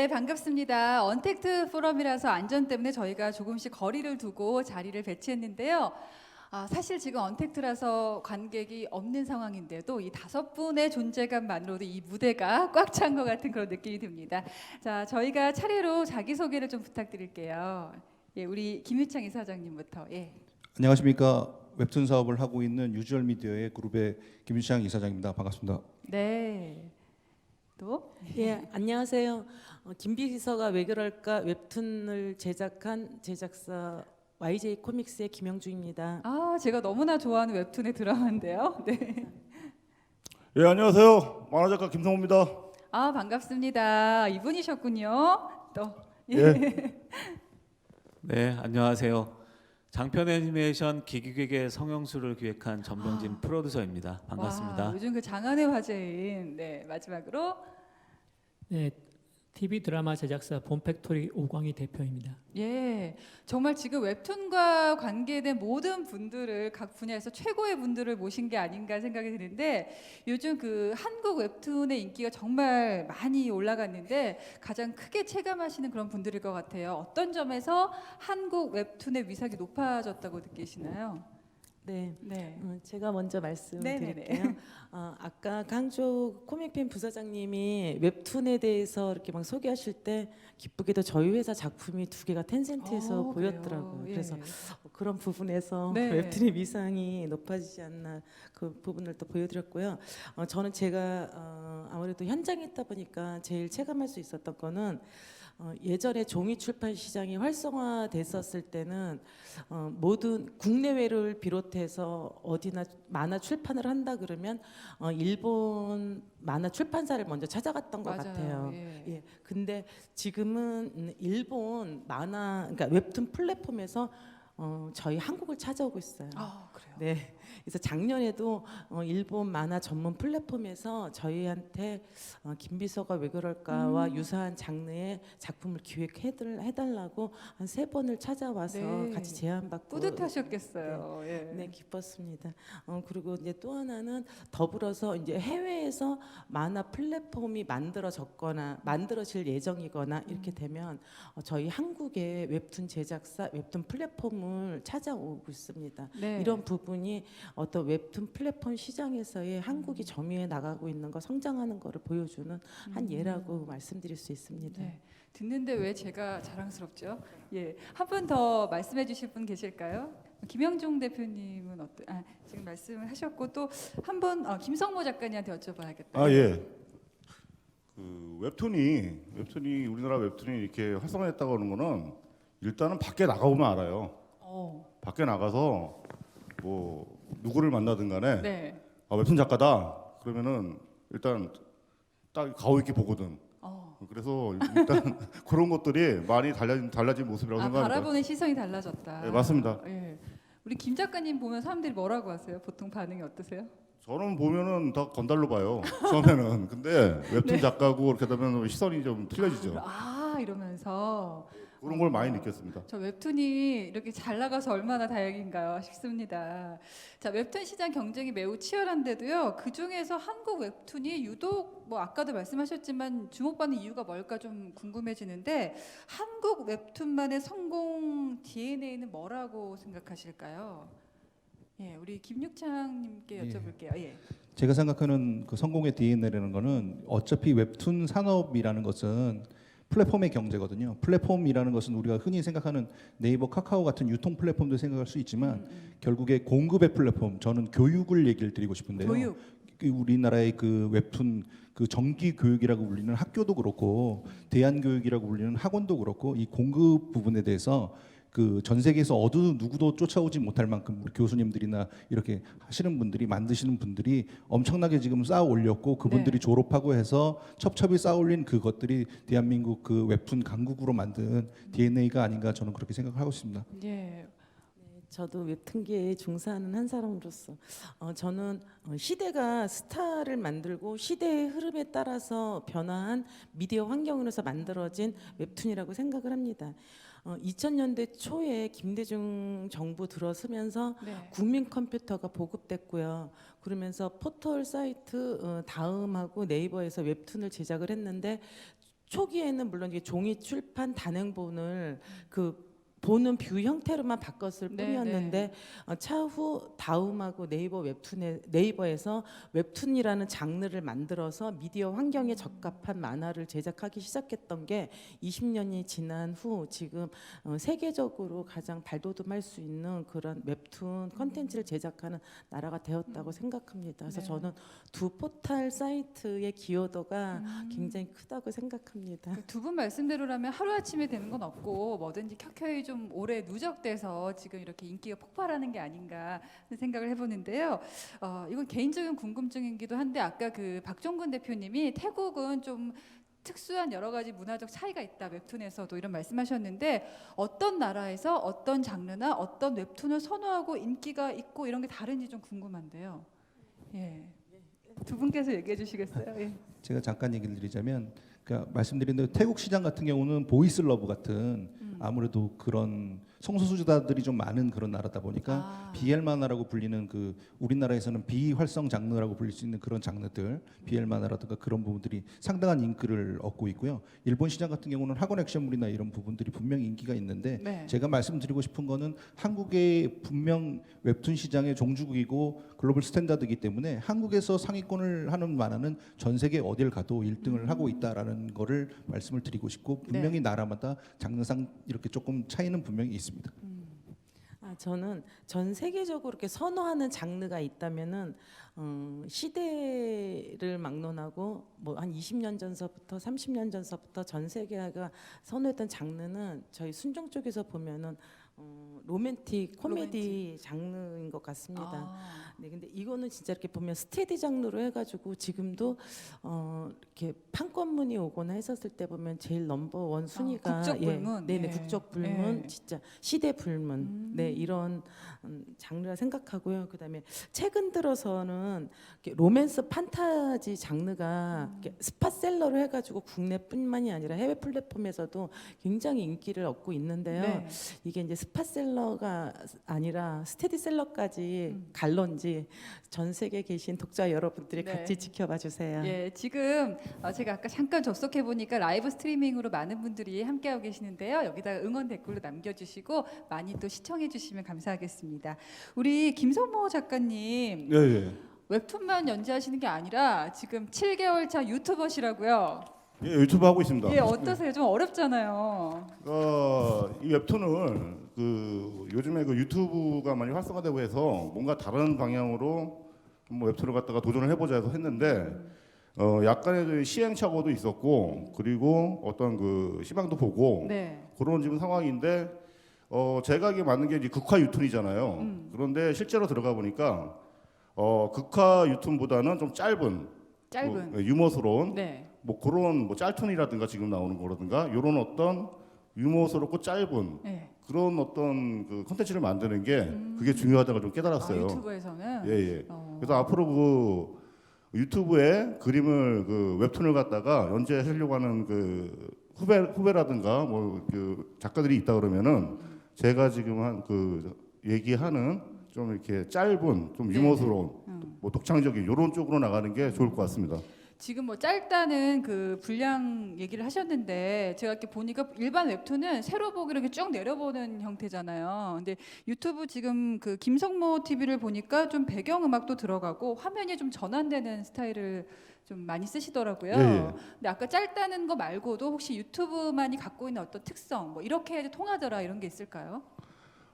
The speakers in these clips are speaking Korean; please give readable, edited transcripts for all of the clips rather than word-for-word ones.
네, 반갑습니다. 언택트 포럼이라서 안전 때문에 저희가 조금씩 거리를 두고 자리를 배치했는데요. 사실 지금 언택트라서 관객이 없는 상황인데도 이 5분의 존재감만으로도 이 무대가 꽉 찬 것 같은 그런 느낌이 듭니다. 자, 저희가 차례로 자기소개를 좀 부탁드릴게요. 예, 우리 김유창 이사장님부터. 예. 안녕하십니까. 웹툰 사업을 하고 있는 유주얼 미디어의 그룹의 김유창 이사장입니다. 반갑습니다. 네. 또? 예, 안녕하세요. 김비서가 왜 그럴까 웹툰을 제작한 제작사 YJ 코믹스의 김영주입니다. 제가 너무나 좋아하는 웹툰의 드라마인데요. 네. 예, 안녕하세요. 만화작가 김성호입니다. 반갑습니다. 이분이셨군요. 또. 예. 네, 안녕하세요. 장편 애니메이션 기기괴괴 성형수를 기획한 전병진 프로듀서입니다. 반갑습니다. 와, 요즘 그 장안의 화제인 마지막으로 네, TV 드라마 제작사 본팩토리 오광희 대표입니다. 예, 정말 지금 웹툰과 관계된 모든 분들을 각 분야에서 최고의 분들을 모신 게 아닌가 생각이 드는데 요즘 그 한국 웹툰의 인기가 정말 많이 올라갔는데 가장 크게 체감하시는 그런 분들일 것 같아요. 어떤 점에서 한국 웹툰의 위상이 높아졌다고 느끼시나요? 네, 네. 제가 먼저 말씀드릴게요. 아까 강조 코믹팬 부사장님이 웹툰에 대해서 이렇게 막 소개하실 때 기쁘게도 저희 회사 작품이 2개가 텐센트에서 보였더라고요. 그래요? 그래서 예. 그런 부분에서 네. 웹툰의 위상이 높아지지 않나 그 부분을 또 보여드렸고요. 저는 제가 아무래도 현장에 있다 보니까 제일 체감할 수 있었던 거는 예전에 종이 출판 시장이 활성화됐었을 때는 모든 국내외를 비롯해서 어디나 만화 출판을 한다 그러면 일본 만화 출판사를 먼저 찾아갔던 것 맞아요. 같아요. 예. 예. 근데 지금은 일본 만화 그러니까 웹툰 플랫폼에서 저희 한국을 찾아오고 있어요. 그래요. 네. 그래서 작년에도 일본 만화 전문 플랫폼에서 저희한테 김비서가 왜 그럴까와 유사한 장르의 작품을 기획해달라고 한 3번을 찾아와서 네. 같이 제안받고 뿌듯하셨겠어요. 예. 네, 기뻤습니다. 그리고 이제 또 하나는 더불어서 이제 해외에서 만화 플랫폼이 만들어질 예정이거나 이렇게 되면 저희 한국의 웹툰 제작사, 웹툰 플랫폼을 찾아오고 있습니다. 네. 이런 부분이 어떤 웹툰 플랫폼 시장에서의 한국이 점유해 나가고 있는 거, 성장하는 거를 보여주는 한 예라고 말씀드릴 수 있습니다. 네. 듣는데 왜 제가 자랑스럽죠? 예, 한 분 더 말씀해 주실 분 계실까요? 김영중 대표님은 지금 말씀을 하셨고 또 한 분 김성모 작가님한테 여쭤봐야겠다. 예. 그 웹툰이 우리나라 웹툰이 이렇게 활성화했다고 하는 거는 일단은 밖에 나가보면 알아요. 밖에 나가서 뭐 누구를 만나든 간에 네. 웹툰 작가다 그러면은 일단 딱 가오 있게 보거든. 그래서 일단 그런 것들이 많이 달라진 모습이라고 생각합니다. 바라보는 시선이 달라졌다. 네, 맞습니다. 예. 우리 김 작가님 보면 사람들이 뭐라고 하세요? 보통 반응이 어떠세요? 저는 보면은 다 건달로 봐요. 처음에는. 근데 웹툰 작가고 그렇게 되면 시선이 좀 틀려지죠. 이러면서 그런 걸 많이 느꼈습니다. 저 웹툰이 이렇게 잘 나가서 얼마나 다행인가요 싶습니다. 자, 웹툰 시장 경쟁이 매우 치열한데도요. 그 중에서 한국 웹툰이 유독 뭐 아까도 말씀하셨지만 주목받는 이유가 뭘까 좀 궁금해지는데 한국 웹툰만의 성공 DNA는 뭐라고 생각하실까요? 예, 우리 김육창님께 여쭤볼게요. 예. 제가 생각하는 그 성공의 DNA라는 거는 어차피 웹툰 산업이라는 것은 플랫폼의 경제거든요. 플랫폼이라는 것은 우리가 흔히 생각하는 네이버, 카카오 같은 유통 플랫폼도 생각할 수 있지만 결국에 공급의 플랫폼, 저는 교육을 얘기를 드리고 싶은데요. 교육. 우리나라의 그 웹툰 그 정기 교육이라고 불리는 학교도 그렇고 대안교육이라고 불리는 학원도 그렇고 이 공급 부분에 대해서 그 전 세계에서 어느 누구도 쫓아오지 못할 만큼 우리 교수님들이나 이렇게 하시는 분들이 만드시는 분들이 엄청나게 지금 쌓아 올렸고 그분들이 졸업하고 해서 첩첩이 쌓아 올린 그것들이 대한민국 그 웹툰 강국으로 만든 DNA가 아닌가 저는 그렇게 생각하고 있습니다. 예. 저도 웹툰계에 종사하는 한 사람으로서 저는 시대가 스타를 만들고 시대의 흐름에 따라서 변화한 미디어 환경으로서 만들어진 웹툰이라고 생각을 합니다. 2000년대 초에 김대중 정부 들어서면서 국민 컴퓨터가 보급됐고요. 그러면서 포털 사이트 다음하고 네이버에서 웹툰을 제작을 했는데 초기에는 물론 이게 종이 출판 단행본을 그 보는 뷰 형태로만 바꿨을 네, 뿐이었는데 차후 다음하고 네이버에서 웹툰이라는 장르를 만들어서 미디어 환경에 적합한 만화를 제작하기 시작했던 게 20년이 지난 후 지금 세계적으로 가장 발돋움할 수 있는 그런 웹툰 컨텐츠를 제작하는 나라가 되었다고 생각합니다. 그래서 네. 저는 두 포털 사이트의 기여도가 굉장히 크다고 생각합니다. 두 분 말씀대로라면 하루아침에 되는 건 없고 뭐든지 켜켜이 좀 오래 누적돼서 지금 이렇게 인기가 폭발하는 게 아닌가 하는 생각을 해보는데요. 이건 개인적인 궁금증이기도 한데 아까 그 박종근 대표님이 태국은 좀 특수한 여러 가지 문화적 차이가 있다 웹툰에서도 이런 말씀하셨는데 어떤 나라에서 어떤 장르나 어떤 웹툰을 선호하고 인기가 있고 이런 게 다른지 좀 궁금한데요. 예. 두 분께서 얘기해 주시겠어요? 예. 제가 잠깐 얘기를 드리자면, 그러니까 말씀드린 대로 태국 시장 같은 경우는 보이스 러브 같은 아무래도 그런 성소수자들이 좀 많은 그런 나라다 보니까 BL 만화라고 불리는 그 우리나라에서는 비활성 장르라고 불릴 수 있는 그런 장르들, BL 만화라든가 그런 부분들이 상당한 인기를 얻고 있고요. 일본 시장 같은 경우는 학원 액션물이나 이런 부분들이 분명히 인기가 있는데 네. 제가 말씀드리고 싶은 거는 한국의 분명 웹툰 시장의 종주국이고 글로벌 스탠다드이기 때문에 한국에서 상위권을 하는 만화는 전 세계 어딜 가도 1등을 하고 있다라는 거를 말씀을 드리고 싶고 분명히 나라마다 장르상 이렇게 조금 차이는 분명히 있습니다. 저는 전 세계적으로 이렇게 선호하는 장르가 있다면은 시대를 막론하고 뭐 한 20년 전서부터 30년 전서부터 전 세계가 선호했던 장르는 저희 순정 쪽에서 보면은 로맨틱 코미디 장르인 것 같습니다. 네, 근데 이거는 진짜 이렇게 보면 스테디 장르로 해가지고 지금도 이렇게 판권문이 오거나 했었을 때 보면 제일 넘버원 순위가 국적 불문. 네네 예. 국적 불문, 예. 진짜 시대 불문, 네 이런 장르라 생각하고요. 그다음에 최근 들어서는 이렇게 로맨스 판타지 장르가 이렇게 스팟셀러로 해가지고 국내뿐만이 아니라 해외 플랫폼에서도 굉장히 인기를 얻고 있는데요. 네. 이게 이제 스팟셀러가 아니라 스테디셀러까지 갈런지 전 세계에 계신 독자 여러분들이 네. 같이 지켜봐 주세요. 예, 지금 제가 아까 잠깐 접속해 보니까 라이브 스트리밍으로 많은 분들이 함께하고 계시는데요. 여기다가 응원 댓글로 남겨주시고 많이 또 시청해 주시면 감사하겠습니다. 우리 김성모 작가님 예, 예. 웹툰만 연재하시는 게 아니라 지금 7개월 차 유튜버시라고요. 예, 유튜브 하고 있습니다. 예, 어떠세요? 좀 어렵잖아요. 이 웹툰을 그 요즘에 그 유튜브가 많이 활성화되고 해서 뭔가 다른 방향으로 뭐 웹툰을 갖다가 도전을 해보자 해서 했는데 약간의 그 시행착오도 있었고 그리고 어떤 그 희망도 보고 네. 그런 지금 상황인데 제가 이게 맞는 게 이제 극화 유튜브잖아요. 그런데 실제로 들어가 보니까 극화 유튜브보다는 좀 짧은 뭐, 유머스러운 네. 뭐 그런 뭐 짤툰이라든가 지금 나오는 거라든가 이런 어떤 유머스럽고 짧은 네. 그런 어떤 그 콘텐츠를 만드는 게 그게 중요하다고 좀 깨달았어요. 유튜브에서는 예, 예. 그래서 앞으로 그 유튜브에 그림을 그 웹툰을 갖다가 연재하려고 하는 그 후배라든가 뭐 그 작가들이 있다 그러면은 제가 지금 한 그 얘기하는 좀 이렇게 짧은 좀 유머스러운 뭐 독창적인 이런 쪽으로 나가는 게 좋을 것 같습니다. 지금 뭐 짧다는 그 분량 얘기를 하셨는데 제가 이렇게 보니까 일반 웹툰은 세로 보기로 이렇게 쭉 내려보는 형태잖아요. 근데 유튜브 지금 그 김성모 TV를 보니까 좀 배경 음악도 들어가고 화면이 좀 전환되는 스타일을 좀 많이 쓰시더라고요. 예, 예. 근데 아까 짧다는 거 말고도 혹시 유튜브만이 갖고 있는 어떤 특성, 뭐 이렇게 해야지 통하더라 이런 게 있을까요?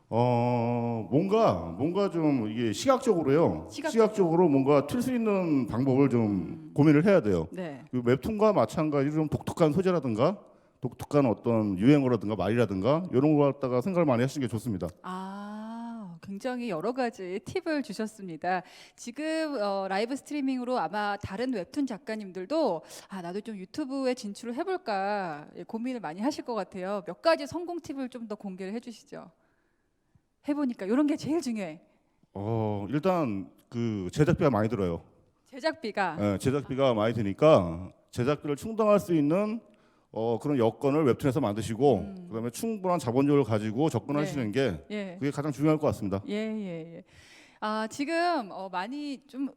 뭔가 좀 이게 시각적으로요. 시각적으로 뭔가 틀 수 있는 방법을 좀 고민을 해야 돼요. 네. 그 웹툰과 마찬가지로 좀 독특한 소재라든가 독특한 어떤 유행어라든가 말이라든가 이런 거 갖다가 생각을 많이 하시는 게 좋습니다. 굉장히 여러 가지 팁을 주셨습니다. 지금 라이브 스트리밍으로 아마 다른 웹툰 작가님들도 나도 좀 유튜브에 진출을 해볼까 고민을 많이 하실 것 같아요. 몇 가지 성공 팁을 좀 더 공개를 해주시죠. 해보니까 이런 게 제일 중요해. 일단 그 제작비가 많이 들어요. 제작비가. 네, 제작비가 많이 드니까 제작비를 충당할 수 있는 그런 여건을 웹툰에서 만드시고 그다음에 충분한 자본력을 가지고 접근하시는 게 예. 그게 가장 중요할 것 같습니다. 예. 지금 많이 좀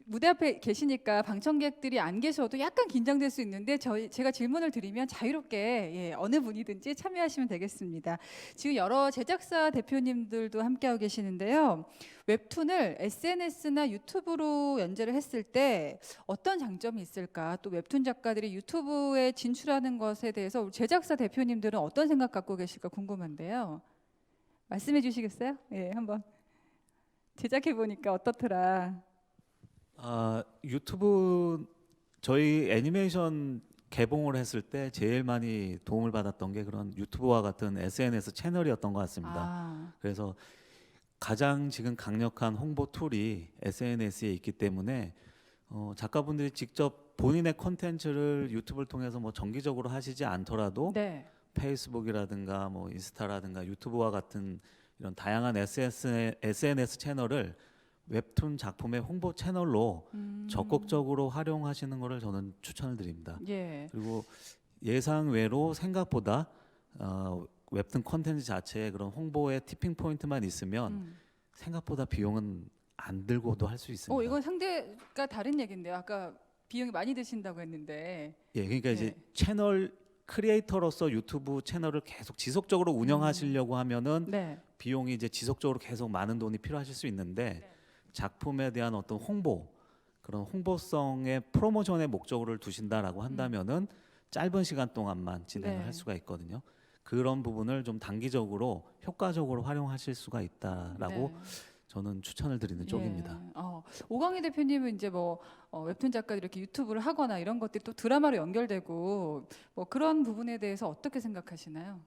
무대 앞에 계시니까 방청객들이 안 계셔도 약간 긴장될 수 있는데 제가 질문을 드리면 자유롭게 예, 어느 분이든지 참여하시면 되겠습니다. 지금 여러 제작사 대표님들도 함께하고 계시는데요. 웹툰을 SNS나 유튜브로 연재를 했을 때 어떤 장점이 있을까? 또 웹툰 작가들이 유튜브에 진출하는 것에 대해서 우리 제작사 대표님들은 어떤 생각 갖고 계실까 궁금한데요. 말씀해 주시겠어요? 예, 한번 제작해 보니까 어떻더라. 유튜브 저희 애니메이션 개봉을 했을 때 제일 많이 도움을 받았던 게 그런 유튜브와 같은 SNS 채널이었던 것 같습니다. 아, 그래서 가장 지금 강력한 홍보 툴이 SNS에 있기 때문에 작가분들이 직접 본인의 콘텐츠를 유튜브를 통해서 뭐 정기적으로 하시지 않더라도 네. 페이스북이라든가 뭐 인스타라든가 유튜브와 같은 이런 다양한 SNS 채널을 웹툰 작품의 홍보 채널로 적극적으로 활용하시는 것을 저는 추천을 드립니다. 예. 그리고 예상 외로 생각보다 웹툰 콘텐츠 자체에 그런 홍보의 티핑 포인트만 있으면 생각보다 비용은 안 들고도 할 수 있습니다. 이건 상대가 다른 얘기인데요. 아까 비용이 많이 드신다고 했는데. 예, 그러니까 이제 네. 채널 크리에이터로서 유튜브 채널을 계속 지속적으로 운영하시려고 하면은 네. 비용이 이제 지속적으로 계속 많은 돈이 필요하실 수 있는데 네. 작품에 대한 어떤 홍보, 그런 홍보성의 프로모션의 목적을 두신다라고 한다면은 짧은 시간 동안만 진행을 네. 할 수가 있거든요. 그런 부분을 좀 단기적으로 효과적으로 활용하실 수가 있다라고 네. 저는 추천을 드리는 쪽입니다. 예. 오광희 대표님은 이제 뭐 웹툰 작가들 이렇게 유튜브를 하거나 이런 것들이 또 드라마로 연결되고 뭐 그런 부분에 대해서 어떻게 생각하시나요?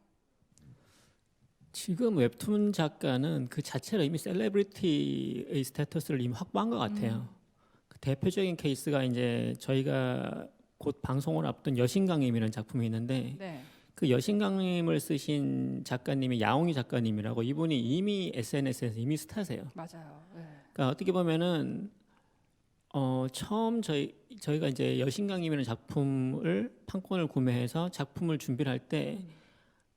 지금 웹툰 작가는 그 자체로 이미 셀레브리티의 스테이터스를 이미 확보한 것 같아요. 그 대표적인 케이스가 이제 저희가 곧 방송을 앞둔 여신강림이라는 작품이 있는데 네. 그 여신강림을 쓰신 작가님이 야옹이 작가님이라고 이분이 이미 SNS에서 이미 스타세요. 맞아요. 예. 그러니까 어떻게 보면은 처음 저희가 이제 여신강림이라는 작품을 판권을 구매해서 작품을 준비를 할 때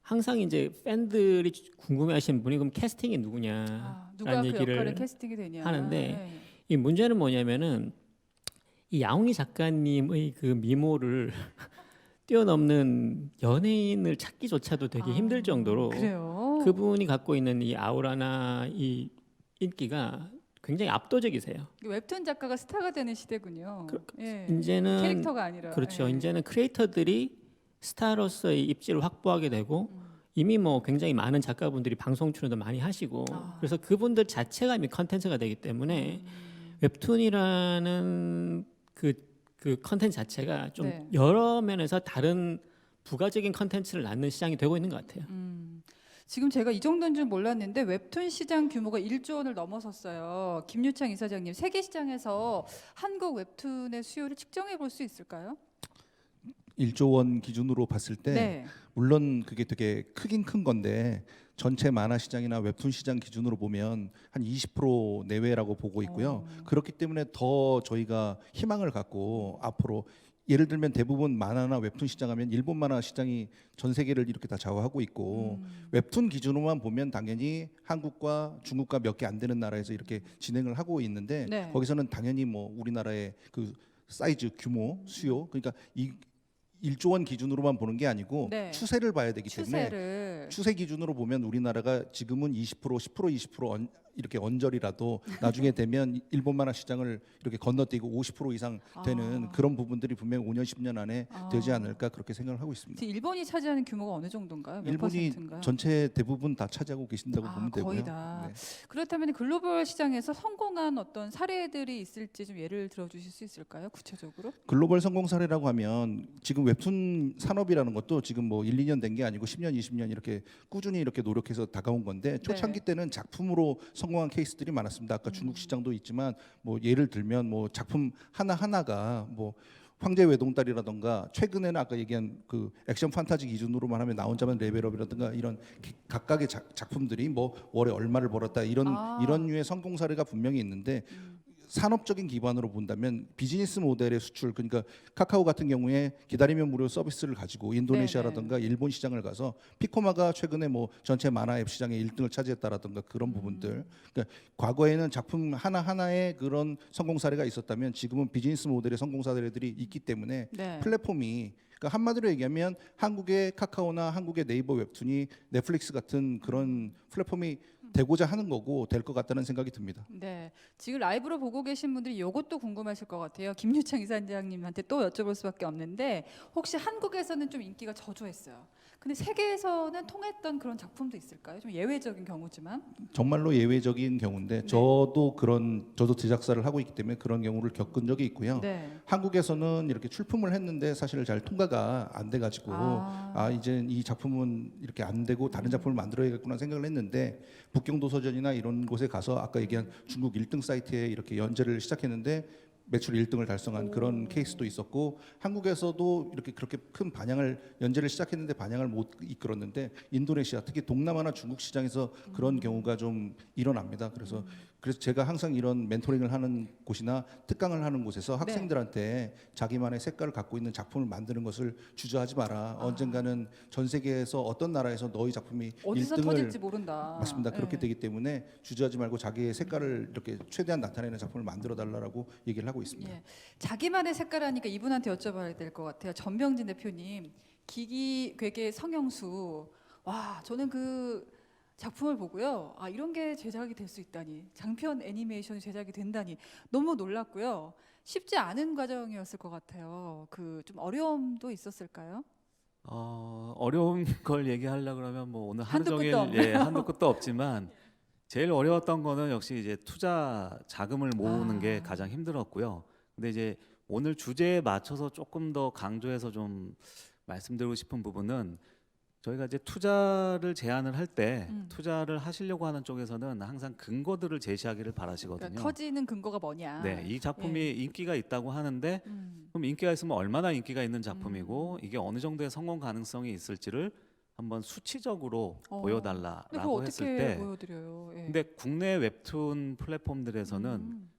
항상 이제 팬들이 궁금해하시는 분이 그럼 캐스팅이 누구냐 누가 그 얘기를 역할에 캐스팅이 되냐 하는데 예. 이 문제는 뭐냐면은 이 야옹이 작가님의 그 미모를 뛰어넘는 연예인을 찾기조차도 되게 힘들 정도로 그래요. 그분이 갖고 있는 이 아우라나 이 인기가 굉장히 압도적이세요. 웹툰 작가가 스타가 되는 시대군요. 예. 이제는 캐릭터가 아니라. 그렇죠. 예. 이제는 크리에이터들이 스타로서의 입지를 확보하게 되고 이미 뭐 굉장히 많은 작가분들이 방송 출연도 많이 하시고 그래서 그분들 자체가 이미 컨텐츠가 되기 때문에 웹툰이라는 그 컨텐츠 자체가 좀 네. 여러 면에서 다른 부가적인 컨텐츠를 낳는 시장이 되고 있는 것 같아요. 지금 제가 이 정도인 줄 몰랐는데 웹툰 시장 규모가 1조 원을 넘어섰어요. 김유창 이사장님, 세계 시장에서 한국 웹툰의 수요를 측정해 볼 수 있을까요? 1조 원 기준으로 봤을 때 네. 물론 그게 되게 크긴 큰 건데 전체 만화 시장이나 웹툰 시장 기준으로 보면 한 20% 내외라고 보고 있고요. 그렇기 때문에 더 저희가 희망을 갖고 앞으로 예를 들면 대부분 만화나 웹툰 시장 하면 일본 만화 시장이 전 세계를 이렇게 다 좌우하고 있고 웹툰 기준으로만 보면 당연히 한국과 중국과 몇 개 안 되는 나라에서 이렇게 진행을 하고 있는데 네. 거기서는 당연히 뭐 우리나라의 그 사이즈 규모 수요 그러니까 이 1조 원 기준으로만 보는 게 아니고 네. 추세를 봐야 되기 때문에 추세를. 추세 기준으로 보면 우리나라가 지금은 20% 10% 20% 이렇게 언저리라도 나중에 되면 일본 만화 시장을 이렇게 건너뛰고 50% 이상 되는 그런 부분들이 분명 5년 10년 안에 되지 않을까 그렇게 생각을 하고 있습니다. 지금 일본이 차지하는 규모가 어느 정도인가요? 몇 일본이 퍼센트인가요? 전체 대부분 다 차지하고 계신다고 보면 되고요. 거의 다. 네. 그렇다면 글로벌 시장에서 성공한 어떤 사례들이 있을지 좀 예를 들어 주실 수 있을까요? 구체적으로? 글로벌 성공 사례라고 하면 지금 웹툰 산업이라는 것도 지금 뭐 1, 2년 된 게 아니고 10년, 20년 이렇게 꾸준히 이렇게 노력해서 다가온 건데 초창기 때는 작품으로 성공한 케이스들이 많았습니다. 아까 중국 시장도 있지만 뭐 예를 들면 뭐 작품 하나하나가 뭐 황제 외동딸이라던가 최근에는 아까 얘기한 그 액션 판타지 기준으로만 하면 나 혼자만 레벨업이라든가 이런 각각의 작품들이 뭐 월에 얼마를 벌었다 이런 류의 성공 사례가 분명히 있는데 산업적인 기반으로 본다면 비즈니스 모델의 수출, 그러니까 카카오 같은 경우에 기다리면 무료 서비스를 가지고 인도네시아라든가 일본 시장을 가서 피코마가 최근에 뭐 전체 만화 앱 시장의 1등을 차지했다라든가 그런 부분들. 그러니까 과거에는 작품 하나하나의 그런 성공 사례가 있었다면 지금은 비즈니스 모델의 성공 사례들이 있기 때문에 네. 플랫폼이, 그러니까 한마디로 얘기하면 한국의 카카오나 한국의 네이버 웹툰이 넷플릭스 같은 그런 플랫폼이 되고자 하는 거고 될 것 같다는 생각이 듭니다. 네, 지금 라이브로 보고 계신 분들이 이것도 궁금하실 것 같아요. 김유창 이사장님한테 또 여쭤볼 수밖에 없는데 혹시 한국에서는 좀 인기가 저조했어요. 근데 세계에서는 통했던 그런 작품도 있을까요? 좀 예외적인 경우지만. 정말로 예외적인 경우인데 네. 저도 제작사를 하고 있기 때문에 그런 경우를 겪은 적이 있고요. 네. 한국에서는 이렇게 출품을 했는데 사실 잘 통과가 안 돼가지고 이제 이 작품은 이렇게 안 되고 다른 작품을 만들어야겠구나 생각을 했는데 북경도서전이나 이런 곳에 가서 아까 얘기한 중국 1등 사이트에 이렇게 연재를 시작했는데 매출 1등을 달성한 그런 케이스도 있었고, 한국에서도 이렇게 그렇게 큰 반향을 연재를 시작했는데 반향을 못 이끌었는데 인도네시아, 특히 동남아나 중국 시장에서 그런 경우가 좀 일어납니다. 그래서 제가 항상 이런 멘토링을 하는 곳이나 특강을 하는 곳에서 학생들한테 자기만의 색깔을 갖고 있는 작품을 만드는 것을 주저하지 마라. 언젠가는 전 세계에서 어떤 나라에서 너희 작품이 어디서 1등을 터질지 모른다. 맞습니다. 그렇게 네. 되기 때문에 주저하지 말고 자기의 색깔을 이렇게 최대한 나타내는 작품을 만들어 달라고 얘기를 하고 있습니다. 예. 자기만의 색깔 하니까 이분한테 여쭤봐야 될 것 같아요. 전병진 대표님, 기기 괴계 성형수. 와, 저는 그 작품을 보고요. 아, 이런 게 제작이 될 수 있다니. 장편 애니메이션이 제작이 된다니 너무 놀랐고요. 쉽지 않은 과정이었을 것 같아요. 그 좀 어려움도 있었을까요? 어려운 걸 얘기하려 그러면 뭐 오늘 하루 한도 종일 끝도 없네요. 한도 끝도 없지만 제일 어려웠던 거는 역시 이제 투자 자금을 모으는 게 가장 힘들었고요. 근데 이제 오늘 주제에 맞춰서 조금 더 강조해서 좀 말씀드리고 싶은 부분은 저희가 이제 투자를 제안을 할 때 투자를 하시려고 하는 쪽에서는 항상 근거들을 제시하기를 바라시거든요. 그러니까 터지는 근거가 뭐냐. 네, 이 작품이 인기가 있다고 하는데 음. 그럼 인기가 있으면 얼마나 인기가 있는 작품이고 이게 어느 정도의 성공 가능성이 있을지를 한번 수치적으로 근데 그걸 보여달라라고 했을 어떻게 때 보여드려요? 예. 근데 국내 웹툰 플랫폼들에서는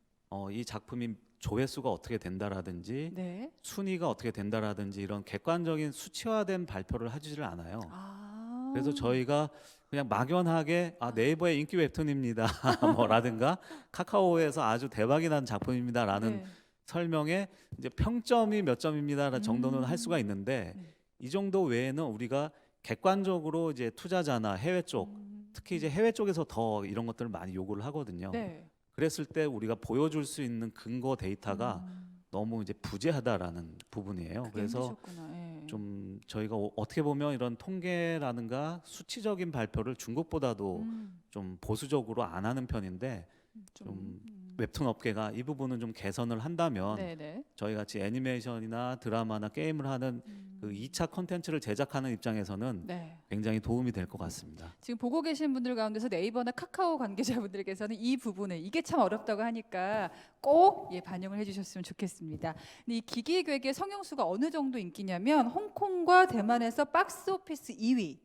이 작품이 조회수가 어떻게 된다라든지 네. 순위가 어떻게 된다라든지 이런 객관적인 수치화된 발표를 하지를 않아요. 아. 그래서 저희가 그냥 막연하게 네이버의 인기 웹툰입니다 뭐라든가 카카오에서 아주 대박이 난 작품입니다라는 네. 설명에 이제 평점이 몇 점입니다 정도는 할 수가 있는데 네. 이 정도 외에는 우리가 객관적으로 이제 투자자나 해외 쪽 특히 이제 해외 쪽에서 더 이런 것들을 많이 요구를 하거든요. 네. 그랬을 때 우리가 보여줄 수 있는 근거 데이터가 너무 이제 부재하다라는 부분이에요. 그게 그래서 힘드셨구나. 예. 좀 저희가 어떻게 보면 이런 통계라든가 수치적인 발표를 중국보다도 좀 보수적으로 안 하는 편인데 좀 웹툰 업계가 이 부분은 좀 개선을 한다면 네네. 저희 같이 애니메이션이나 드라마나 게임을 하는 그 2차 컨텐츠를 제작하는 입장에서는 네. 굉장히 도움이 될 것 같습니다. 지금 보고 계신 분들 가운데서 네이버나 카카오 관계자분들께서는 이 부분을 이게 참 어렵다고 하니까 꼭 반영을 해주셨으면 좋겠습니다. 근데 이 기기괴계 성형수가 어느 정도 인기냐면 홍콩과 대만에서 박스 오피스 2위.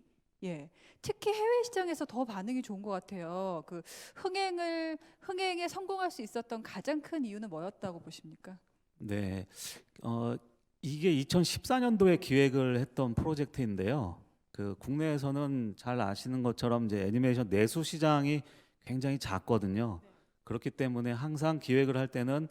예, 특히 해외 시장에서 더 반응이 좋은 것 같아요. 그 흥행에 성공할 수 있었던 가장 큰 이유는 뭐였다고 보십니까? 네, 이게 2014년도에 기획을 했던 프로젝트인데요. 그 국내에서는 잘 아시는 것처럼 이제 애니메이션 내수 시장이 굉장히 작거든요. 그렇기 때문에 항상 기획을 할 때는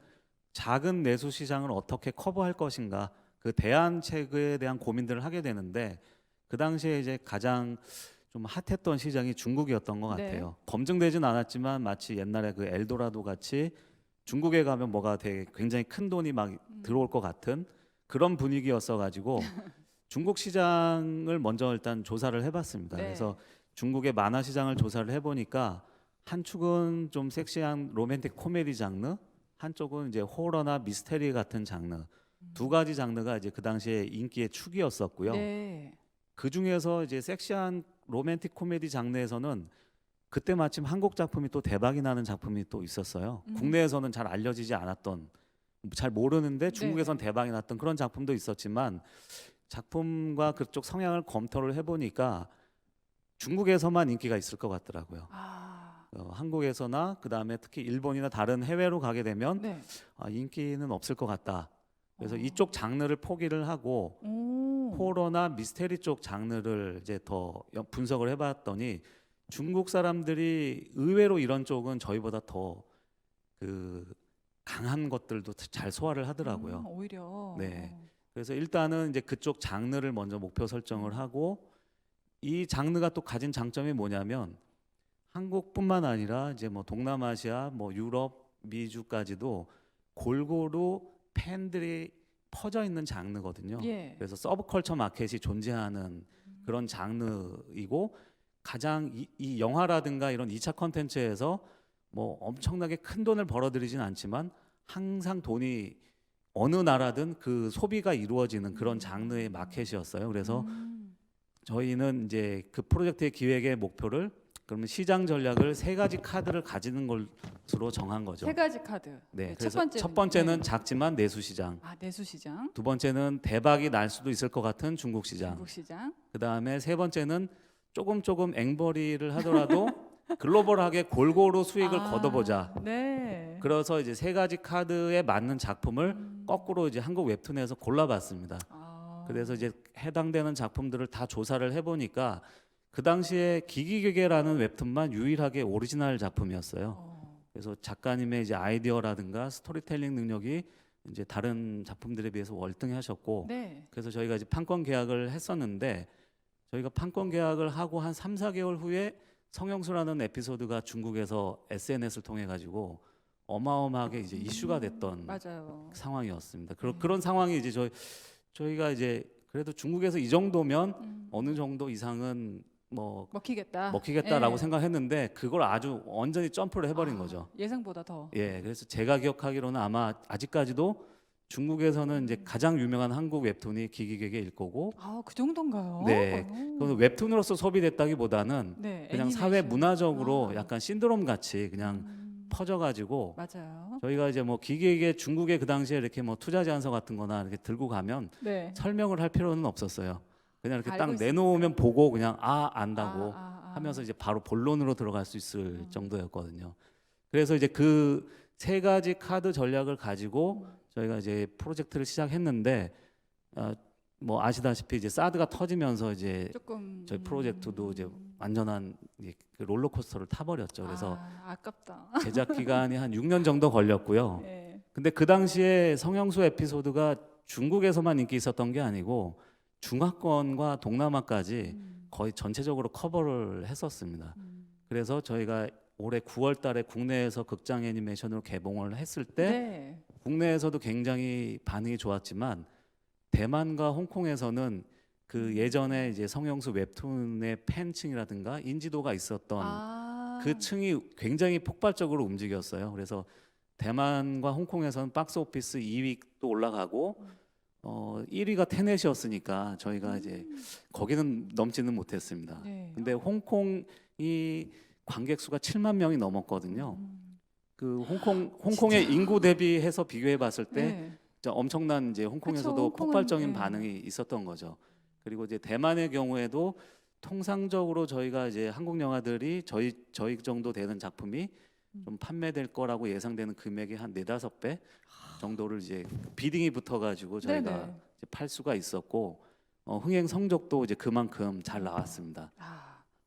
작은 내수 시장을 어떻게 커버할 것인가 그 대안책에 대한 고민들을 하게 되는데 그 당시에 이제 가장 좀 핫했던 시장이 중국이었던 것 네. 같아요. 검증되진 않았지만 마치 옛날에 그 엘도라도 같이 중국에 가면 뭐가 되게 굉장히 큰 돈이 막 들어올 것 같은 그런 분위기였어 가지고 중국 시장을 먼저 일단 조사를 해봤습니다. 네. 그래서 중국의 만화 시장을 조사를 해보니까 한 축은 좀 섹시한 로맨틱 코미디 장르, 한쪽은 이제 호러나 미스테리 같은 장르 두 가지 장르가 이제 그 당시에 인기의 축이었었고요. 네. 그 중에서 이제 섹시한 로맨틱 코미디 장르에서는 그때 마침 한국 작품이 또 대박이 나는 작품이 또 있었어요. 국내에서는 잘 알려지지 않았던, 잘 모르는데 중국에선 대박이 났던 그런 작품도 있었지만 작품과 그쪽 성향을 검토를 해보니까 중국에서만 인기가 있을 것 같더라고요. 한국에서나 그 다음에 특히 일본이나 다른 해외로 가게 되면 네. 인기는 없을 것 같다. 그래서 어. 이쪽 장르를 포기를 하고 오. 호러나 미스테리 쪽 장르를 이제 더 분석을 해봤더니 중국 사람들이 의외로 이런 쪽은 저희보다 더 그 강한 것들도 잘 소화를 하더라고요. 오히려. 네. 그래서 일단은 이제 그쪽 장르를 먼저 목표 설정을 하고 이 장르가 또 가진 장점이 뭐냐면 한국뿐만 아니라 이제 뭐 동남아시아, 뭐 유럽, 미주까지도 골고루 팬들이 퍼져 있는 장르거든요. 예. 그래서 서브컬처 마켓이 존재하는 그런 장르이고 가장 이 영화라든가 이런 2차 컨텐츠에서 뭐 엄청나게 큰 돈을 벌어들이진 않지만 항상 돈이 어느 나라든 그 소비가 이루어지는 그런 장르의 마켓이었어요. 그래서 저희는 이제 그 프로젝트의 기획의 목표를 그러면 시장 전략을 3가지 카드를 가지는 것으로 정한 거죠. 3가지 카드. 네, 첫 그래서 번째는, 첫 번째는 작지만 내수 시장, 내수 시장, 두 번째는 대박이 날 수도 있을 것 같은 중국 시장, 중국 시장. 그 다음에 세 번째는 조금 앵벌이를 하더라도 글로벌하게 골고루 수익을 걷어보자. 네. 그래서 이제 3가지 카드에 맞는 작품을 거꾸로 이제 한국 웹툰에서 골라봤습니다. 그래서 이제 해당되는 작품들을 다 조사를 해보니까 그 당시에 기기괴괴라는 웹툰만 유일하게 오리지널 작품이었어요. 그래서 작가님의 이제 아이디어라든가 스토리텔링 능력이 이제 다른 작품들에 비해서 월등하셨고, 네. 그래서 저희가 이제 판권 계약을 했었는데 저희가 판권 계약을 하고 한 3, 4개월 후에 성형수라는 에피소드가 중국에서 SNS를 통해 가지고 어마어마하게 이제 이슈가 됐던 맞아요. 상황이었습니다. 그런 상황이 이제 저희가 이제 그래도 중국에서 이 정도면 어느 정도 이상은 뭐 먹히겠다라고 예. 생각했는데 그걸 아주 완전히 점프를 해버린 거죠. 예상보다 더. 예, 그래서 제가 기억하기로는 아마 아직까지도 중국에서는 이제 가장 유명한 한국 웹툰이 기기괴괴일 거고, 그 정도인가요? 네, 그건 웹툰으로서 소비됐다기보다는 네, 그냥 애니메이션. 사회 문화적으로 약간 신드롬 같이 그냥 퍼져가지고 맞아요. 저희가 이제 뭐 기기에게 중국에 그 당시에 이렇게 뭐 투자 제안서 같은 거나 이렇게 들고 가면 네. 설명을 할 필요는 없었어요. 그냥 이렇게 딱 알고 내놓으면 보고 그냥 안다고 아. 하면서 이제 바로 본론으로 들어갈 수 있을 정도였거든요. 그래서 이제 그 3가지 카드 전략을 가지고 저희가 이제 프로젝트를 시작했는데 뭐 아시다시피 이제 사드가 터지면서 이제 조금 저희 프로젝트도 이제 완전한 그 롤러코스터를 타버렸죠. 그래서 아깝다. 제작 기간이 한 6년 정도 걸렸고요. 네. 근데 그 당시에 성형수 에피소드가 중국에서만 인기 있었던 게 아니고 중화권과 동남아까지 거의 전체적으로 커버를 했었습니다. 그래서 저희가 올해 9월 달에 국내에서 극장 애니메이션으로 개봉을 했을 때 네. 국내에서도 굉장히 반응이 좋았지만 대만과 홍콩에서는 그 예전에 이제 성형수 웹툰의 팬층이라든가 인지도가 있었던 그 층이 굉장히 폭발적으로 움직였어요. 그래서 대만과 홍콩에서는 박스 오피스 2위도 올라가고 1위가 테넷이었으니까 저희가 이제 거기는 넘지는 못했습니다. 네. 근데 홍콩이 관객 수가 7만 명이 넘었거든요. 그 홍콩의 인구 대비해서 비교해 봤을 때 네. 진짜 엄청난 이제 홍콩에서도 그쵸, 홍콩은, 폭발적인 네. 반응이 있었던 거죠. 그리고 이제 대만의 경우에도 통상적으로 저희가 이제 한국 영화들이 저희 정도 되는 작품이 좀 판매될 거라고 예상되는 금액이 한 4-5배 정도를 이제 비딩이 붙어가지고 저희가 네네. 이제 팔 수가 있었고 흥행 성적도 이제 그만큼 잘 나왔습니다.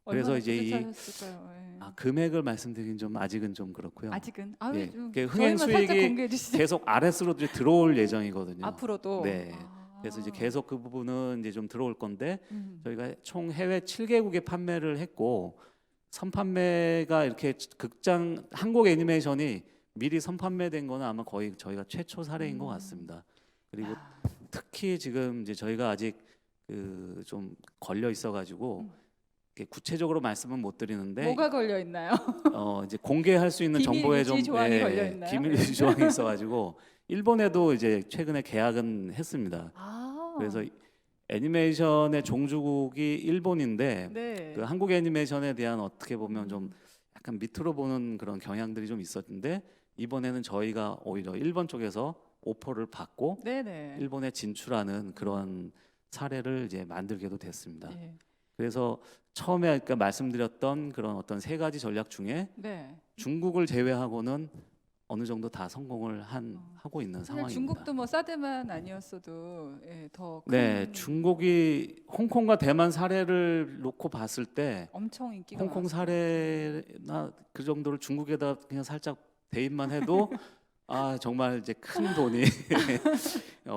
그래서 얼마나 이제 이 뿌듯하셨을까요? 예. 금액을 말씀드리긴 좀 아직은 좀 그렇고요. 아직은 예, 좀 그 흥행 저희만 살짝 수익이 공개해 주시죠. 계속 아래수로 이제 들어올 예정이거든요. 앞으로도. 네. 그래서 이제 계속 그 부분은 이제 좀 들어올 건데 음. 저희가 총 해외 7개국에 판매를 했고 선판매가 이렇게 극장 한국 애니메이션이 미리 선판매된 거는 아마 거의 저희가 최초 사례인 것 같습니다. 그리고 특히 지금 이제 저희가 아직 그 좀 걸려 있어가지고 구체적으로 말씀은 못 드리는데 뭐가 걸려 있나요? 이제 공개할 수 있는 비밀 정보에 유지 좀 조항이 걸려 있나요? 비밀 유지 조항이 있어가지고 일본에도 이제 최근에 계약은 했습니다. 그래서 애니메이션의 종주국이 일본인데 네. 그 한국 애니메이션에 대한 어떻게 보면 좀 약간 밑으로 보는 그런 경향들이 좀 있었는데 이번에는 저희가 오히려 일본 쪽에서 오퍼를 받고 네네. 일본에 진출하는 그런 사례를 이제 만들게도 됐습니다. 예. 그래서 처음에 아까 말씀드렸던 그런 어떤 세 가지 전략 중에 네. 중국을 제외하고는 어느 정도 다 성공을 하고 있는 사실 상황입니다. 중국도 뭐 사드만 아니었어도 더 네, 큰 중국이 홍콩과 대만 사례를 놓고 봤을 때 엄청 인기가 홍콩 많았어요. 사례나 그 정도를 중국에다 그냥 살짝 대입만 해도 아 정말 이제 큰 돈이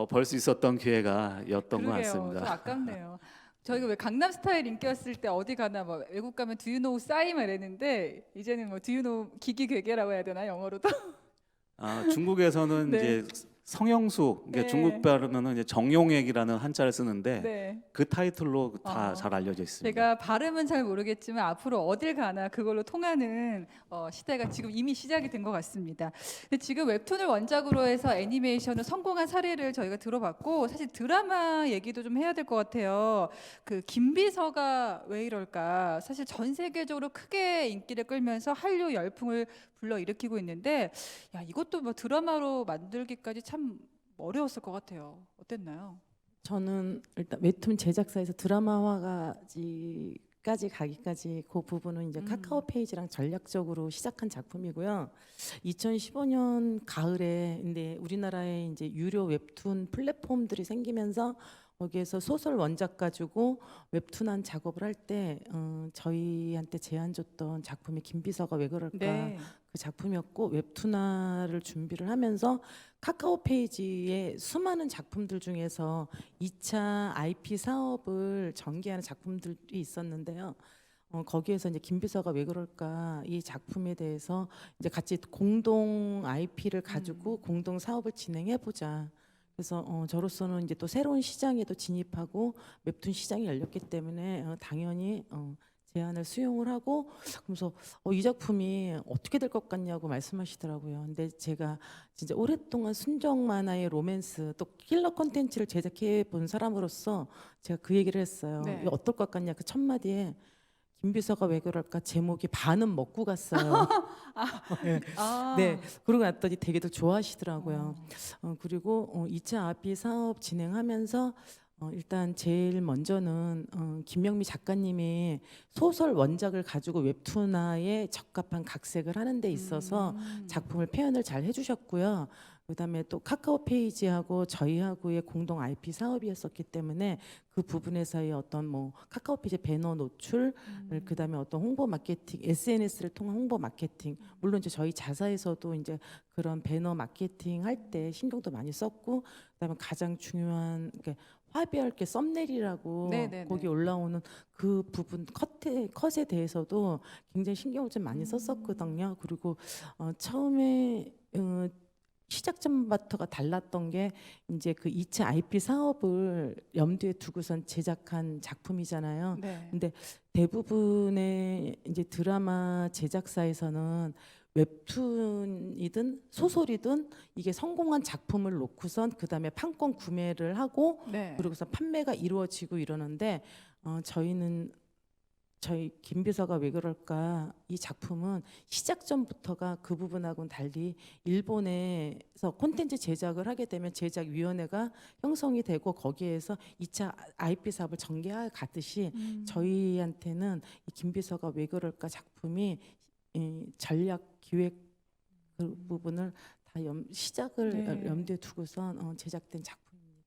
벌 수 있었던 기회가였던 것 그러게요. 좀 같습니다. 아깝네요. 저희가 왜 강남 스타일 인기였을 때 어디 가나 뭐 외국 가면 Do you know 싸이 말했는데 이제는 뭐 Do you know 기기괴괴라고 해야 되나 영어로도? 아, 중국에서는 네. 이제 성형수, 그러니까 네. 중국 발음은 이제 정용액이라는 한자를 쓰는데 네. 그 타이틀로 다 어. 잘 알려져 있습니다. 제가 발음은 잘 모르겠지만 앞으로 어딜 가나 그걸로 통하는 시대가 지금 이미 시작이 된 것 같습니다. 근데 지금 웹툰을 원작으로 해서 애니메이션을 성공한 사례를 저희가 들어봤고 사실 드라마 얘기도 좀 해야 될 것 같아요. 그 김비서가 왜 이럴까? 사실 전 세계적으로 크게 인기를 끌면서 한류 열풍을 불러일으키고 있는데 야 이것도 뭐 드라마로 만들기까지 참 어려웠을 것 같아요. 어땠나요? 저는 일단 웹툰 제작사에서 드라마화까지 가기까지 그 부분은 이제 카카오 페이지랑 전략적으로 시작한 작품이고요. 2015년 가을에 근데 우리나라에 이제 유료 웹툰 플랫폼들이 생기면서 거기에서 소설 원작 가지고 웹툰한 작업을 할 때 저희한테 제안 줬던 작품이 김비서가 왜 그럴까 네. 그 작품이었고 웹툰화를 준비를 하면서 카카오 페이지에 수많은 작품들 중에서 2차 IP 사업을 전개하는 작품들이 있었는데요. 거기에서 이제 김비서가 왜 그럴까 이 작품에 대해서 이제 같이 공동 IP를 가지고 공동 사업을 진행해 보자. 그래서 저로서는 이제 또 새로운 시장에도 진입하고 웹툰 시장이 열렸기 때문에 당연히 제안을 수용을 하고 그러면서 이 작품이 어떻게 될 것 같냐고 말씀하시더라고요. 근데 제가 진짜 오랫동안 순정 만화의 로맨스 또 킬러 콘텐츠를 제작해 본 사람으로서 제가 그 얘기를 했어요. 네. 이거 어떨 것 같냐 그 첫 마디에 김비서가 왜 그럴까 제목이 반은 먹고 갔어요. 아. 네, 그러고 났더니 되게들 좋아하시더라고요. 그리고 2차 아피 사업 진행하면서 일단 제일 먼저는 김명미 작가님이 소설 원작을 가지고 웹툰화에 적합한 각색을 하는 데 있어서 작품을 표현을 잘 해주셨고요. 그다음에 또 카카오 페이지하고 저희하고의 공동 IP 사업이었었기 때문에 그 부분에서의 어떤 뭐 카카오 페이지 배너 노출, 그다음에 어떤 홍보 마케팅, SNS를 통한 홍보 마케팅, 물론 이제 저희 자사에서도 이제 그런 배너 마케팅 할 때 신경도 많이 썼고, 그다음에 가장 중요한 화려할 게 썸네일이라고 네네네. 거기 올라오는 그 부분 컷에 대해서도 굉장히 신경을 좀 많이 썼었거든요. 그리고 처음에 시작점부터가 달랐던 게 이제 그 2차 IP 사업을 염두에 두고선 제작한 작품이잖아요. 네. 근데 대부분의 이제 드라마 제작사에서는 웹툰이든 소설이든 이게 성공한 작품을 놓고선 그다음에 판권 구매를 하고 네. 그리고서 판매가 이루어지고 이러는데 저희 김비서가 왜 그럴까 이 작품은 시작점부터가 그 부분하고는 달리 일본에서 콘텐츠 제작을 하게 되면 제작위원회가 형성이 되고 거기에서 2차 IP 사업을 전개해 가듯이 저희한테는 이 김비서가 왜 그럴까 작품이 이 전략 기획 그 부분을 다 시작을 네. 염두에 두고선 제작된 작품입니다.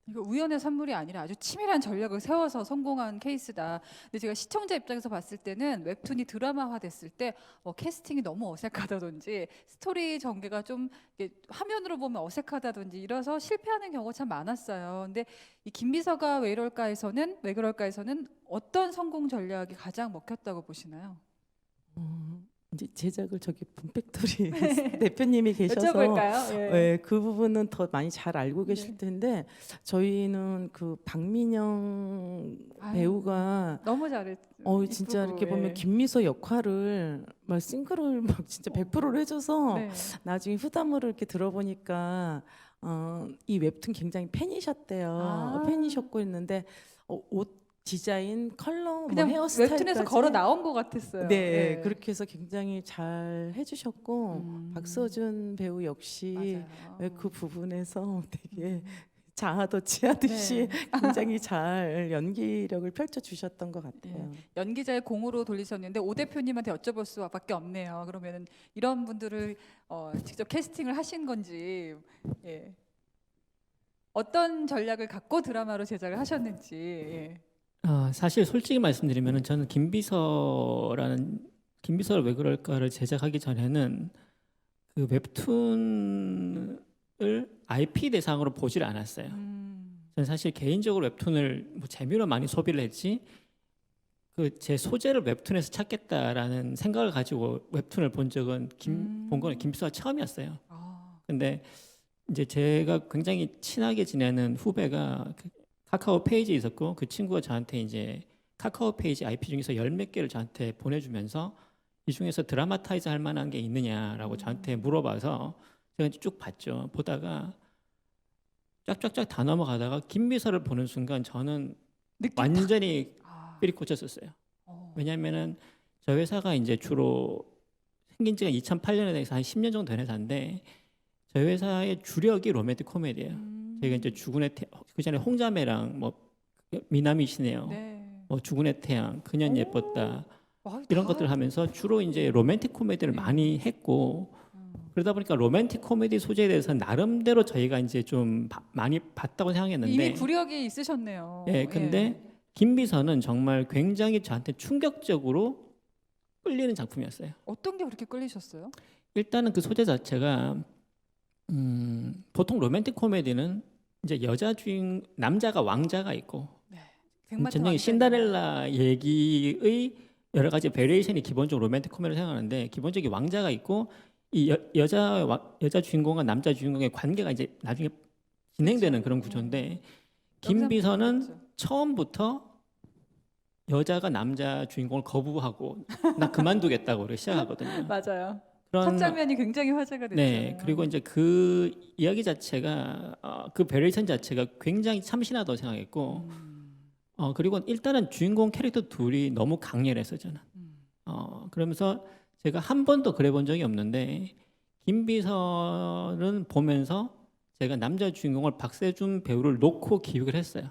이거 우연의 산물이 아니라 아주 치밀한 전략을 세워서 성공한 케이스다. 근데 제가 시청자 입장에서 봤을 때는 웹툰이 드라마화 됐을 때 캐스팅이 너무 어색하다든지 스토리 전개가 좀 이게 화면으로 보면 어색하다든지 이래서 실패하는 경우가 참 많았어요. 근데 이 김비서가 왜 이럴까에서는 왜 그럴까에서는 어떤 성공 전략이 가장 먹혔다고 보시나요? 이제 제작을 저기 본팩토리 대표님이 계셔서 여쭤볼까요? 예. 네, 그 부분은 더 많이 잘 알고 계실 텐데 저희는 그 박민영 아유, 배우가 너무 잘했. 진짜 이쁘고, 이렇게 보면 예. 김미소 역할을 막 싱크로를 막 진짜 100%를 해줘서 네. 나중에 후담으로 이렇게 들어보니까 이 웹툰 굉장히 팬이셨대요. 아. 팬이셨고 했는데 옷 디자인, 컬러, 그냥 뭐 헤어스타일까지 웹툰에서 걸어 나온 것 같았어요. 네, 예. 그렇게 해서 굉장히 잘 해주셨고 박서준 배우 역시 맞아요. 그 부분에서 되게 자아도 지하듯이 네. 굉장히 잘 연기력을 펼쳐주셨던 것 같아요. 연기자의 공으로 돌리셨는데 오 대표님한테 여쭤볼 수밖에 없네요. 그러면은 이런 분들을 직접 캐스팅을 하신 건지, 예. 어떤 전략을 갖고 드라마로 제작을 하셨는지. 예. 사실 솔직히 말씀드리면 저는 김비서를 왜 그럴까를 제작하기 전에는 그 웹툰을 IP 대상으로 보질 않았어요. 저는 사실 개인적으로 웹툰을 뭐 재미로 많이 소비를 했지 그 제 소재를 웹툰에서 찾겠다라는 생각을 가지고 웹툰을 본 적은 본 거는 김비서가 처음이었어요. 아, 근데 이제 제가 굉장히 친하게 지내는 후배가 그 카카오 페이지에 있었고 그 친구가 저한테 이제 카카오 페이지 IP 중에서 열 몇 개를 저한테 보내주면서 이 중에서 드라마타이즈 할 만한 게 있느냐라고 저한테 물어봐서 제가 이제 쭉 봤죠. 보다가 쫙쫙쫙 다 넘어가다가 김비서를 보는 순간 저는 느낌 완전히 아, 삘이 꽂혔었어요. 어. 왜냐하면은 저 회사가 이제 주로 생긴 지가 2008년에 대해서 한 10년 정도 된 회사인데 저희 회사의 주력이 로맨틱 코미디예요. 저희가 이제 그 전에 홍자매랑 뭐 미남이시네요. 네. 뭐 죽은의 태양, 그년 오. 예뻤다 와, 이런 다- 것들을 하면서 주로 이제 로맨틱 코미디를 네. 많이 했고 그러다 보니까 로맨틱 코미디 소재에 대해서 나름대로 저희가 이제 좀 많이 봤다고 생각했는데 이미 구력이 있으셨네요. 예, 근데 김비서는 정말 굉장히 저한테 충격적으로 끌리는 작품이었어요. 어떤 게 그렇게 끌리셨어요? 일단은 그 소재 자체가 보통 로맨틱 코미디는 이제 남자가 왕자가 있고 백마탄 전형의 왕자님. 신데렐라 얘기의 여러 가지 베리에이션이 기본적으로 로맨틱 코미디를 생각하는데 기본적인 왕자가 있고 이 여자 주인공과 남자 주인공의 관계가 이제 나중에 진행되는 그런 구조인데 김비서는 영상도 처음부터 여자가 남자 주인공을 거부하고 나 그만두겠다고 그렇게 시작하거든요. 맞아요. 그런 첫 장면이 굉장히 화제가 됐죠. 네, 그리고 이제 그 이야기 자체가 그 베리에이션 자체가 굉장히 참신하다고 생각했고 그리고 일단은 주인공 캐릭터 둘이 너무 강렬했어요 저는. 그러면서 제가 한 번도 그래 본 적이 없는데 김비서는 보면서 제가 남자 주인공을 박세준 배우를 놓고 기획을 했어요.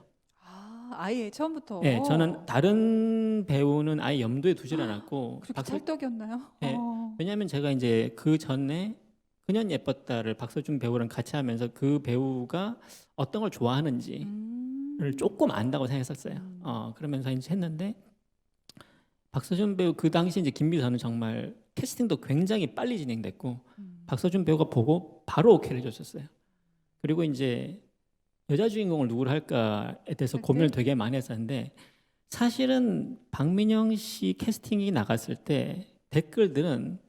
아예 처음부터. 네, 저는 다른 배우는 아예 염두에 두질 않았고 그렇게 찰떡이었나요? 네. 왜냐하면 제가 이제 그 전에 그년 예뻤다를 박서준 배우랑 같이 하면서 그 배우가 어떤 걸 좋아하는지를 조금 안다고 생각했었어요. 그러면서 이제 했는데 박서준 배우 그 당시 이제 김비서는 정말 캐스팅도 굉장히 빨리 진행됐고 박서준 배우가 보고 바로 오케이를 해줬었어요. 그리고 이제 여자 주인공을 누구를 할까에 대해서 고민을 되게 많이 했었는데 사실은 박민영 씨 캐스팅이 나갔을 때 댓글들은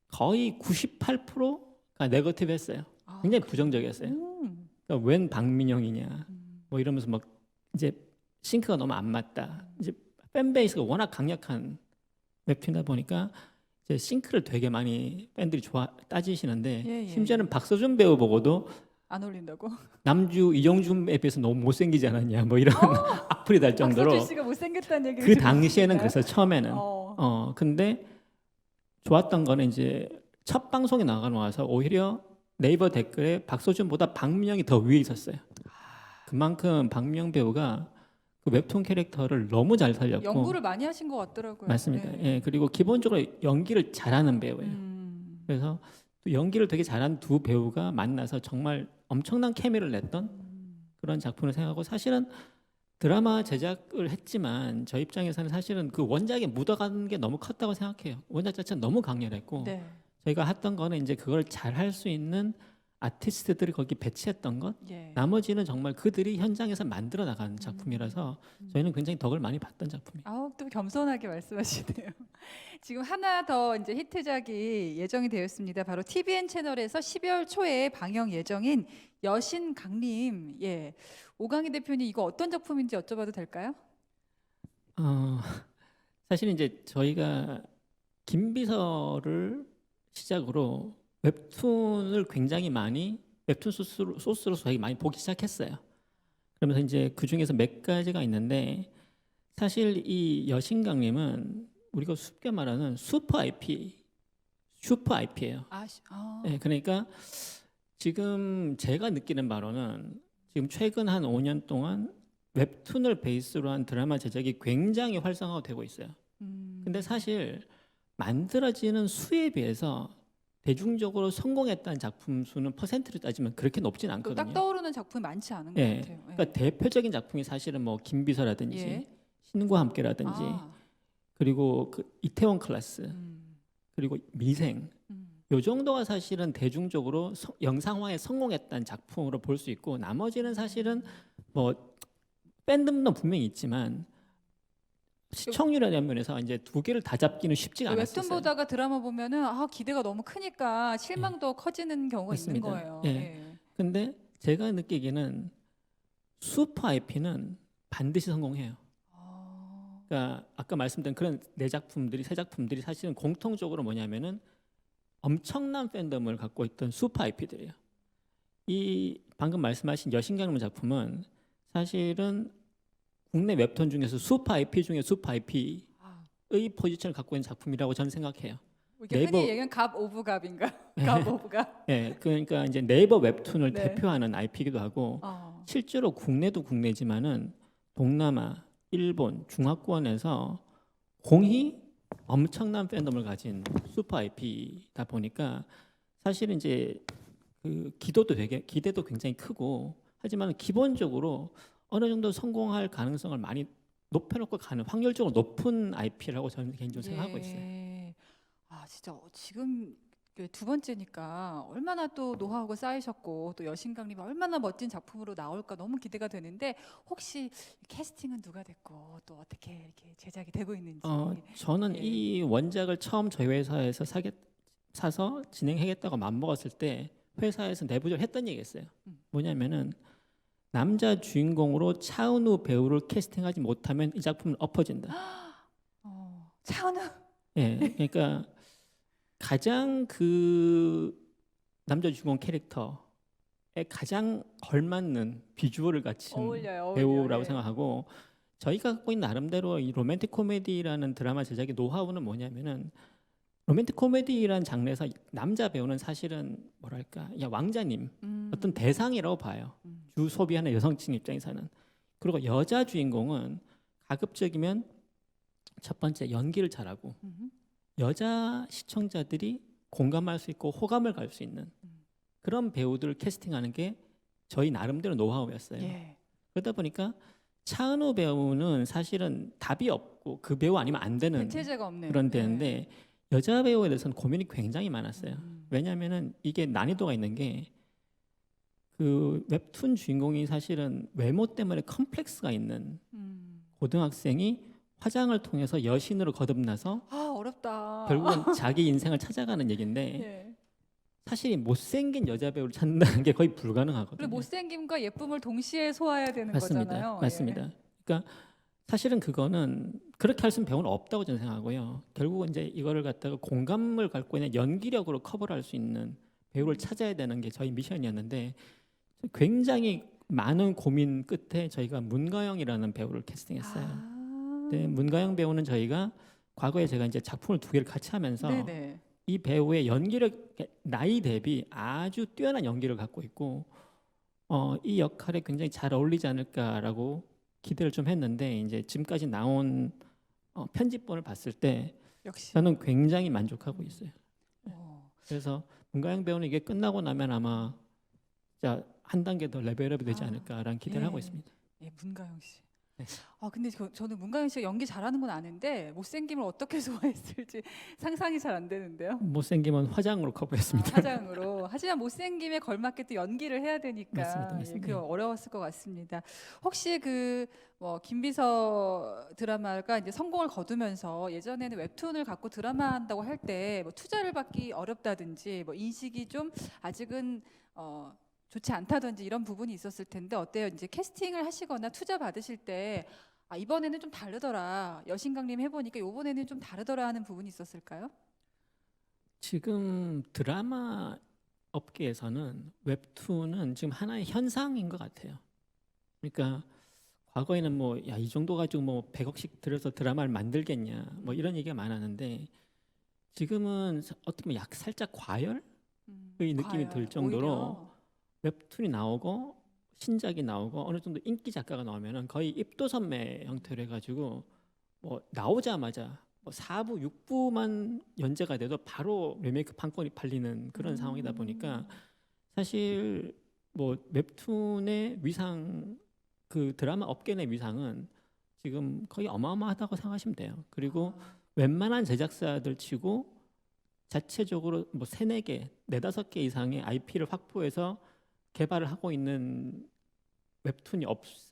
거의 98%가 네거티브했어요. 굉장히 부정적이었어요. 그러니까 웬 박민영이냐 뭐 이러면서 막 이제 싱크가 너무 안 맞다. 이제 팬베이스가 워낙 강력한 웹툰이다 보니까 이제 싱크를 되게 많이 팬들이 따지시는데 예, 예, 심지어는 박서준 배우 보고도 안 어울린다고? 남주 이정준에 비해서 너무 못생기지 않았냐 뭐 이런 악플이 달 정도로 박서준 씨가 못생겼다는 얘기를 그 지금 당시에는 듣나요? 그래서 처음에는 어. 근데 좋았던 거는 이제 첫 방송에 나가서 오히려 네이버 댓글에 박서준보다 박민영이 더 위에 있었어요. 그만큼 박민영 배우가 그 웹툰 캐릭터를 너무 잘 살렸고 연구를 많이 하신 것 같더라고요. 맞습니다. 네. 예, 그리고 기본적으로 연기를 잘하는 배우예요. 그래서 또 연기를 되게 잘하는 두 배우가 만나서 정말 엄청난 케미를 냈던 그런 작품을 생각하고 사실은 드라마 제작을 했지만 저 입장에서는 사실은 그 원작에 묻어가는 게 너무 컸다고 생각해요. 원작 자체가 너무 강렬했고 네. 저희가 했던 거는 이제 그걸 잘 할 수 있는 아티스트들이 거기 배치했던 것 예. 나머지는 정말 그들이 현장에서 만들어 나가는 작품이라서 저희는 굉장히 덕을 많이 봤던 작품이에요. 아우 또 겸손하게 말씀하시네요. 지금 하나 더 이제 히트작이 예정이 되어 있습니다. 바로 TVN 채널에서 12월 초에 방영 예정인 여신 강림. 예. 오강희 대표님 이거 어떤 작품인지 여쭤봐도 될까요? 사실 이제 저희가 김비서를 시작으로 웹툰을 굉장히 많이 웹툰 소스로 저희 많이 보기 시작했어요. 그러면서 이제 그 중에서 몇 가지가 있는데 사실 이 여신강림은 우리가 쉽게 말하는 슈퍼 IP예요. 아. 네, 그러니까 지금 제가 느끼는 바로는 지금 최근 한 5년 동안 웹툰을 베이스로 한 드라마 제작이 굉장히 활성화되고 있어요. 근데 사실 만들어지는 수에 비해서 대중적으로 성공했다는 작품 수는 퍼센트를 따지면 그렇게 높진 또 않거든요. 딱 떠오르는 작품이 많지 않은 것 예. 같아요. 예. 그러니까 대표적인 작품이 사실은 뭐 김비서라든지 예. 신과 함께라든지 아, 그리고 그 이태원 클라스 그리고 미생 음. 요 정도가 사실은 대중적으로 영상화에 성공했다는 작품으로 볼 수 있고 나머지는 사실은 뭐 팬덤도 분명히 있지만 시청률이라는 면에서 이제 두 개를 다 잡기는 쉽지가 웹툰 않았어요. 보다가 드라마 보면은 기대가 너무 크니까 실망도 커지는 경우가 있는 맞습니다. 거예요. 예. 예. 근데 제가 느끼기에는 슈퍼 IP는 반드시 성공해요. 아, 그러니까 아까 말씀드린 그런 네 작품들이 세 작품들이 사실은 공통적으로 뭐냐면은 엄청난 팬덤을 갖고 있던 슈퍼 IP들이에요. 이 방금 말씀하신 여신강림 작품은 사실은 국내 웹툰 중에서 슈퍼 IP 중에 슈퍼 IP의 아. 포지션을 갖고 있는 작품이라고 저는 생각해요. 이게 네이버- 흔히 얘기하는 갑 오브 갑인가? 갑 오브 갑. 예, 그러니까 이제 네이버 웹툰을 네. 대표하는 IP이기도 하고 어. 실제로 국내도 국내지만은 동남아, 일본, 중화권에서 공히 엄청난 팬덤을 가진 슈퍼 IP다 보니까 사실 이제 그 기대도 굉장히 크고 하지만 기본적으로 어느 정도 성공할 가능성을 많이 높여놓고 가는 확률적으로 높은 IP라고 저는 개인적으로 생각하고 있어요. 예. 아 진짜 지금 두 번째니까 얼마나 또 노하우가 쌓이셨고 또 여신강림이 얼마나 멋진 작품으로 나올까 너무 기대가 되는데 혹시 캐스팅은 누가 됐고 또 어떻게 이렇게 제작이 되고 있는지. 저는 예. 이 원작을 처음 저희 회사에서 사서 진행하겠다고 맘먹었을 때 회사에서 내부적으로 했던 얘기가 있어요. 뭐냐면은 남자 주인공으로 차은우 배우를 캐스팅하지 못하면 이 작품은 엎어진다. 차은우. 예, 그러니까 가장 그 남자 주인공 캐릭터에 가장 걸맞는 비주얼을 갖춘 어울려요. 배우라고 예. 생각하고 저희가 갖고 있는 나름대로 이 로맨틱 코미디라는 드라마 제작의 노하우는 뭐냐면은 로맨틱 코미디라는 장르에서 남자 배우는 사실은 뭐랄까 야 왕자님 어떤 대상이라고 봐요. 주 소비하는 여성층 입장에서는. 그리고 여자 주인공은 가급적이면 첫 번째 연기를 잘하고 여자 시청자들이 공감할 수 있고 호감을 갈 수 있는 그런 배우들을 캐스팅하는 게 저희 나름대로 노하우였어요. 예. 그러다 보니까 차은우 배우는 사실은 답이 없고 그 배우 아니면 안 되는 대체제가 없네요. 그런 예. 데인데 여자 배우에 대해서는 고민이 굉장히 많았어요. 왜냐하면은 이게 난이도가 있는 게 그 웹툰 주인공이 사실은 외모 때문에 컴플렉스가 있는 고등학생이 화장을 통해서 여신으로 거듭나서 아 어렵다. 결국은 자기 인생을 찾아가는 얘기인데 예. 사실 이 못생긴 여자 배우를 찾는다는 게 거의 불가능하거든요. 그리고 못생김과 예쁨을 동시에 소화해야 되는 맞습니다. 거잖아요. 예. 맞습니다. 그러니까 사실은 그거는 그렇게 할 수 있는 배우는 없다고 저는 생각하고요. 결국은 이제 이거를 갖다가 공감을 갖고 있는 연기력으로 커버를 할 수 있는 배우를 찾아야 되는 게 저희 미션이었는데 굉장히 많은 고민 끝에 저희가 문가영이라는 배우를 캐스팅했어요. 네, 문가영 배우는 저희가 과거에 제가 이제 작품을 두 개를 같이 하면서 네네. 이 배우의 연기력 나이 대비 아주 뛰어난 연기를 갖고 있고 이 역할에 굉장히 잘 어울리지 않을까라고 기대를 좀 했는데 이제 지금까지 나온 편집본을 봤을 때 역시. 저는 굉장히 만족하고 있어요. 어. 그래서 문가영 배우는 이게 끝나고 나면 아마 자, 한 단계 더 레벨업이 되지 않을까라는 기대를 예. 하고 있습니다. 예, 문가영 씨. 네. 근데 저는 문가영 씨가 연기 잘하는 건 아는데 못생김을 어떻게 소화했을지 상상이 잘 안 되는데요. 못생기면 화장으로 커버했습니다. 화장으로. 하지만 못생김에 걸맞게 또 연기를 해야 되니까 맞습니다, 맞습니다. 그 어려웠을 것 같습니다. 혹시 김비서 드라마가 이제 성공을 거두면서 예전에는 웹툰을 갖고 드라마 한다고 할 때 투자를 받기 어렵다든지 인식이 좀 아직은 좋지 않다든지 이런 부분이 있었을 텐데 어때요? 이제 캐스팅을 하시거나 투자 받으실 때 이번에는 좀 다르더라. 여신강림 해보니까 이번에는 좀 다르더라 하는 부분이 있었을까요? 지금 드라마 업계에서는 웹툰은 지금 하나의 현상인 것 같아요. 그러니까 과거에는 이 정도 가지고 100억씩 들여서 드라마를 만들겠냐 이런 얘기가 많았는데 지금은 어떻게 보면 살짝 과열의 느낌이 들 정도로 오히려. 웹툰이 나오고 신작이 나오고 어느 정도 인기 작가가 나오면은 거의 입도선매 형태로 해가지고 뭐 나오자마자 뭐 4부, 6부만 연재가 돼도 바로 리메이크 판권이 팔리는 그런 상황이다 보니까 사실 뭐 웹툰의 위상, 그 드라마 업계 내 위상은 지금 거의 어마어마하다고 생각하시면 돼요. 그리고 웬만한 제작사들 치고 자체적으로 뭐 3, 4개, 4, 5개 이상의 IP를 확보해서 개발을 하고 있는 웹툰이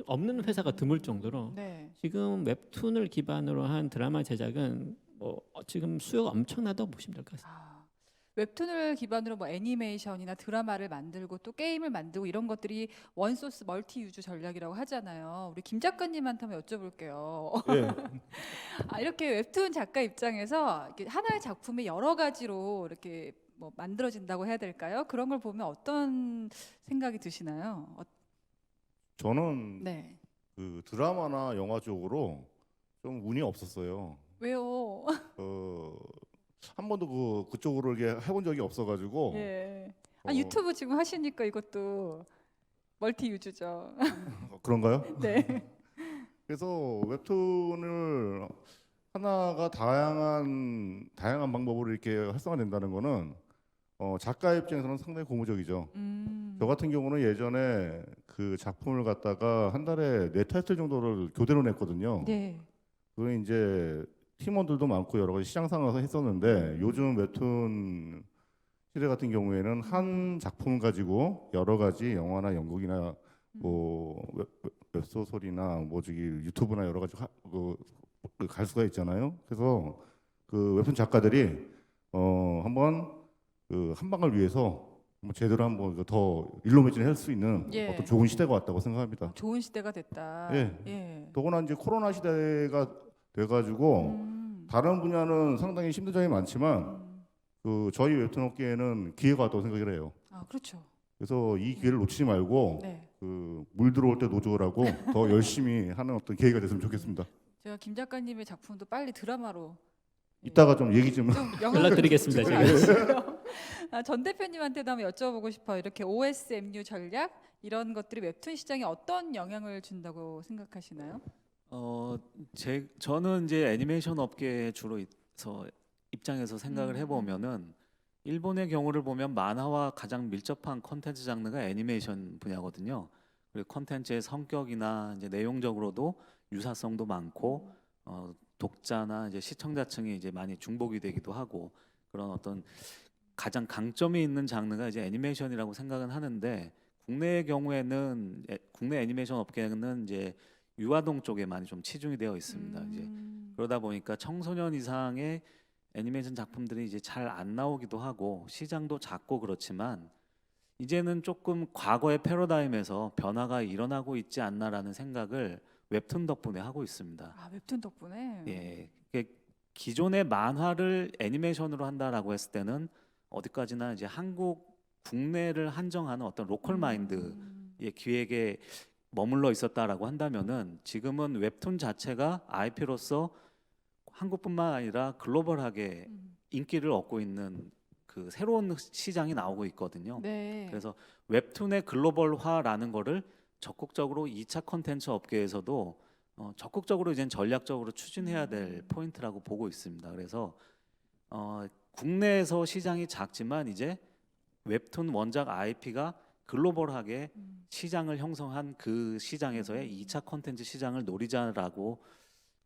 없는 회사가 드물 정도로 네. 지금 웹툰을 기반으로 한 드라마 제작은 뭐 지금 수요가 엄청나다고 보시면 될 것 같습니다. 아, 웹툰을 기반으로 뭐 애니메이션이나 드라마를 만들고 또 게임을 만들고 이런 것들이 원소스 멀티 유저 전략이라고 하잖아요. 우리 김 작가님한테 한번 여쭤볼게요. 예. 아, 이렇게 웹툰 작가 입장에서 이렇게 하나의 작품이 여러 가지로 이렇게 뭐 만들어진다고 해야 될까요? 그런 걸 보면 어떤 생각이 드시나요? 저는 네. 그 드라마나 영화 쪽으로 좀 운이 없었어요. 왜요? 한 번도 그쪽으로 이렇게 해본 적이 없어가지고. 예. 아, 어, 유튜브 지금 하시니까 이것도 멀티 유저죠. 그런가요? 네. 그래서 웹툰을 하나가 다양한 방법으로 이렇게 활성화된다는 거는 작가 입장에서는 상당히 고무적이죠. 저 같은 경우는 예전에 그 작품을 갖다가 한 달에 4타이틀 정도를 교대로 냈거든요. 네. 그게 이제 팀원들도 많고 여러 가지 시장 상황에서 했었는데 요즘 웹툰 시대 같은 경우에는 한 작품을 가지고 여러 가지 영화나 연극이나 뭐 웹소설이나 뭐 저기 유튜브나 여러 가지 갈 수가 있잖아요. 그래서 그 웹툰 작가들이 한번 그 한방을 위해서 뭐 제대로 한번 더 일로 매진할 수 있는 예. 어떤 좋은 시대가 왔다고 생각합니다. 좋은 시대가 됐다. 예. 예. 더구나 이제 코로나 시대가 돼가지고 다른 분야는 상당히 힘든 점이 많지만 그 저희 웹툰 업계에는 기회가 왔다고 생각을 해요. 아, 그렇죠. 그래서 이 기회를 놓치지 말고 네. 그 물 들어올 때 노조를 하고 더 열심히 하는 어떤 계기가 됐으면 좋겠습니다. 제가 김 작가님의 작품도 빨리 드라마로 이따가 좀 얘기 좀 연락드리겠습니다, 좀 제가. 알려주세요. 아, 전 대표님한테도 한번 여쭤보고 싶어요. 이렇게 OSMU 전략 이런 것들이 웹툰 시장에 어떤 영향을 준다고 생각하시나요? 저는 이제 애니메이션 업계에 주로 입장에서 생각을 해보면은 일본의 경우를 보면 만화와 가장 밀접한 콘텐츠 장르가 애니메이션 분야거든요. 그리고 콘텐츠의 성격이나 이제 내용적으로도 유사성도 많고 독자나 이제 시청자층이 이제 많이 중복이 되기도 하고 그런 어떤 가장 강점이 있는 장르가 이제 애니메이션이라고 생각은 하는데 국내의 경우에는 국내 애니메이션 업계는 이제 유아동 쪽에 많이 좀 치중이 되어 있습니다. 이제 그러다 보니까 청소년 이상의 애니메이션 작품들이 이제 잘 안 나오기도 하고 시장도 작고 그렇지만 이제는 조금 과거의 패러다임에서 변화가 일어나고 있지 않나라는 생각을 웹툰 덕분에 하고 있습니다. 아, 웹툰 덕분에. 예, 이게 기존의 만화를 애니메이션으로 한다라고 했을 때는 어디까지나 이제 국내를 한정하는 어떤 로컬 마인드의 기획에 머물러 있었다라고 한다면은 지금은 웹툰 자체가 IP로서 한국뿐만 아니라 글로벌하게 인기를 얻고 있는 그 새로운 시장이 나오고 있거든요. 네. 그래서 웹툰의 글로벌화라는 거를 적극적으로 2차 콘텐츠 업계에서도 적극적으로 이제 전략적으로 추진해야 될 포인트라고 보고 있습니다. 그래서 국내에서 시장이 작지만 이제 웹툰 원작 IP가 글로벌하게 시장을 형성한 그 시장에서의 2차 콘텐츠 시장을 노리자라고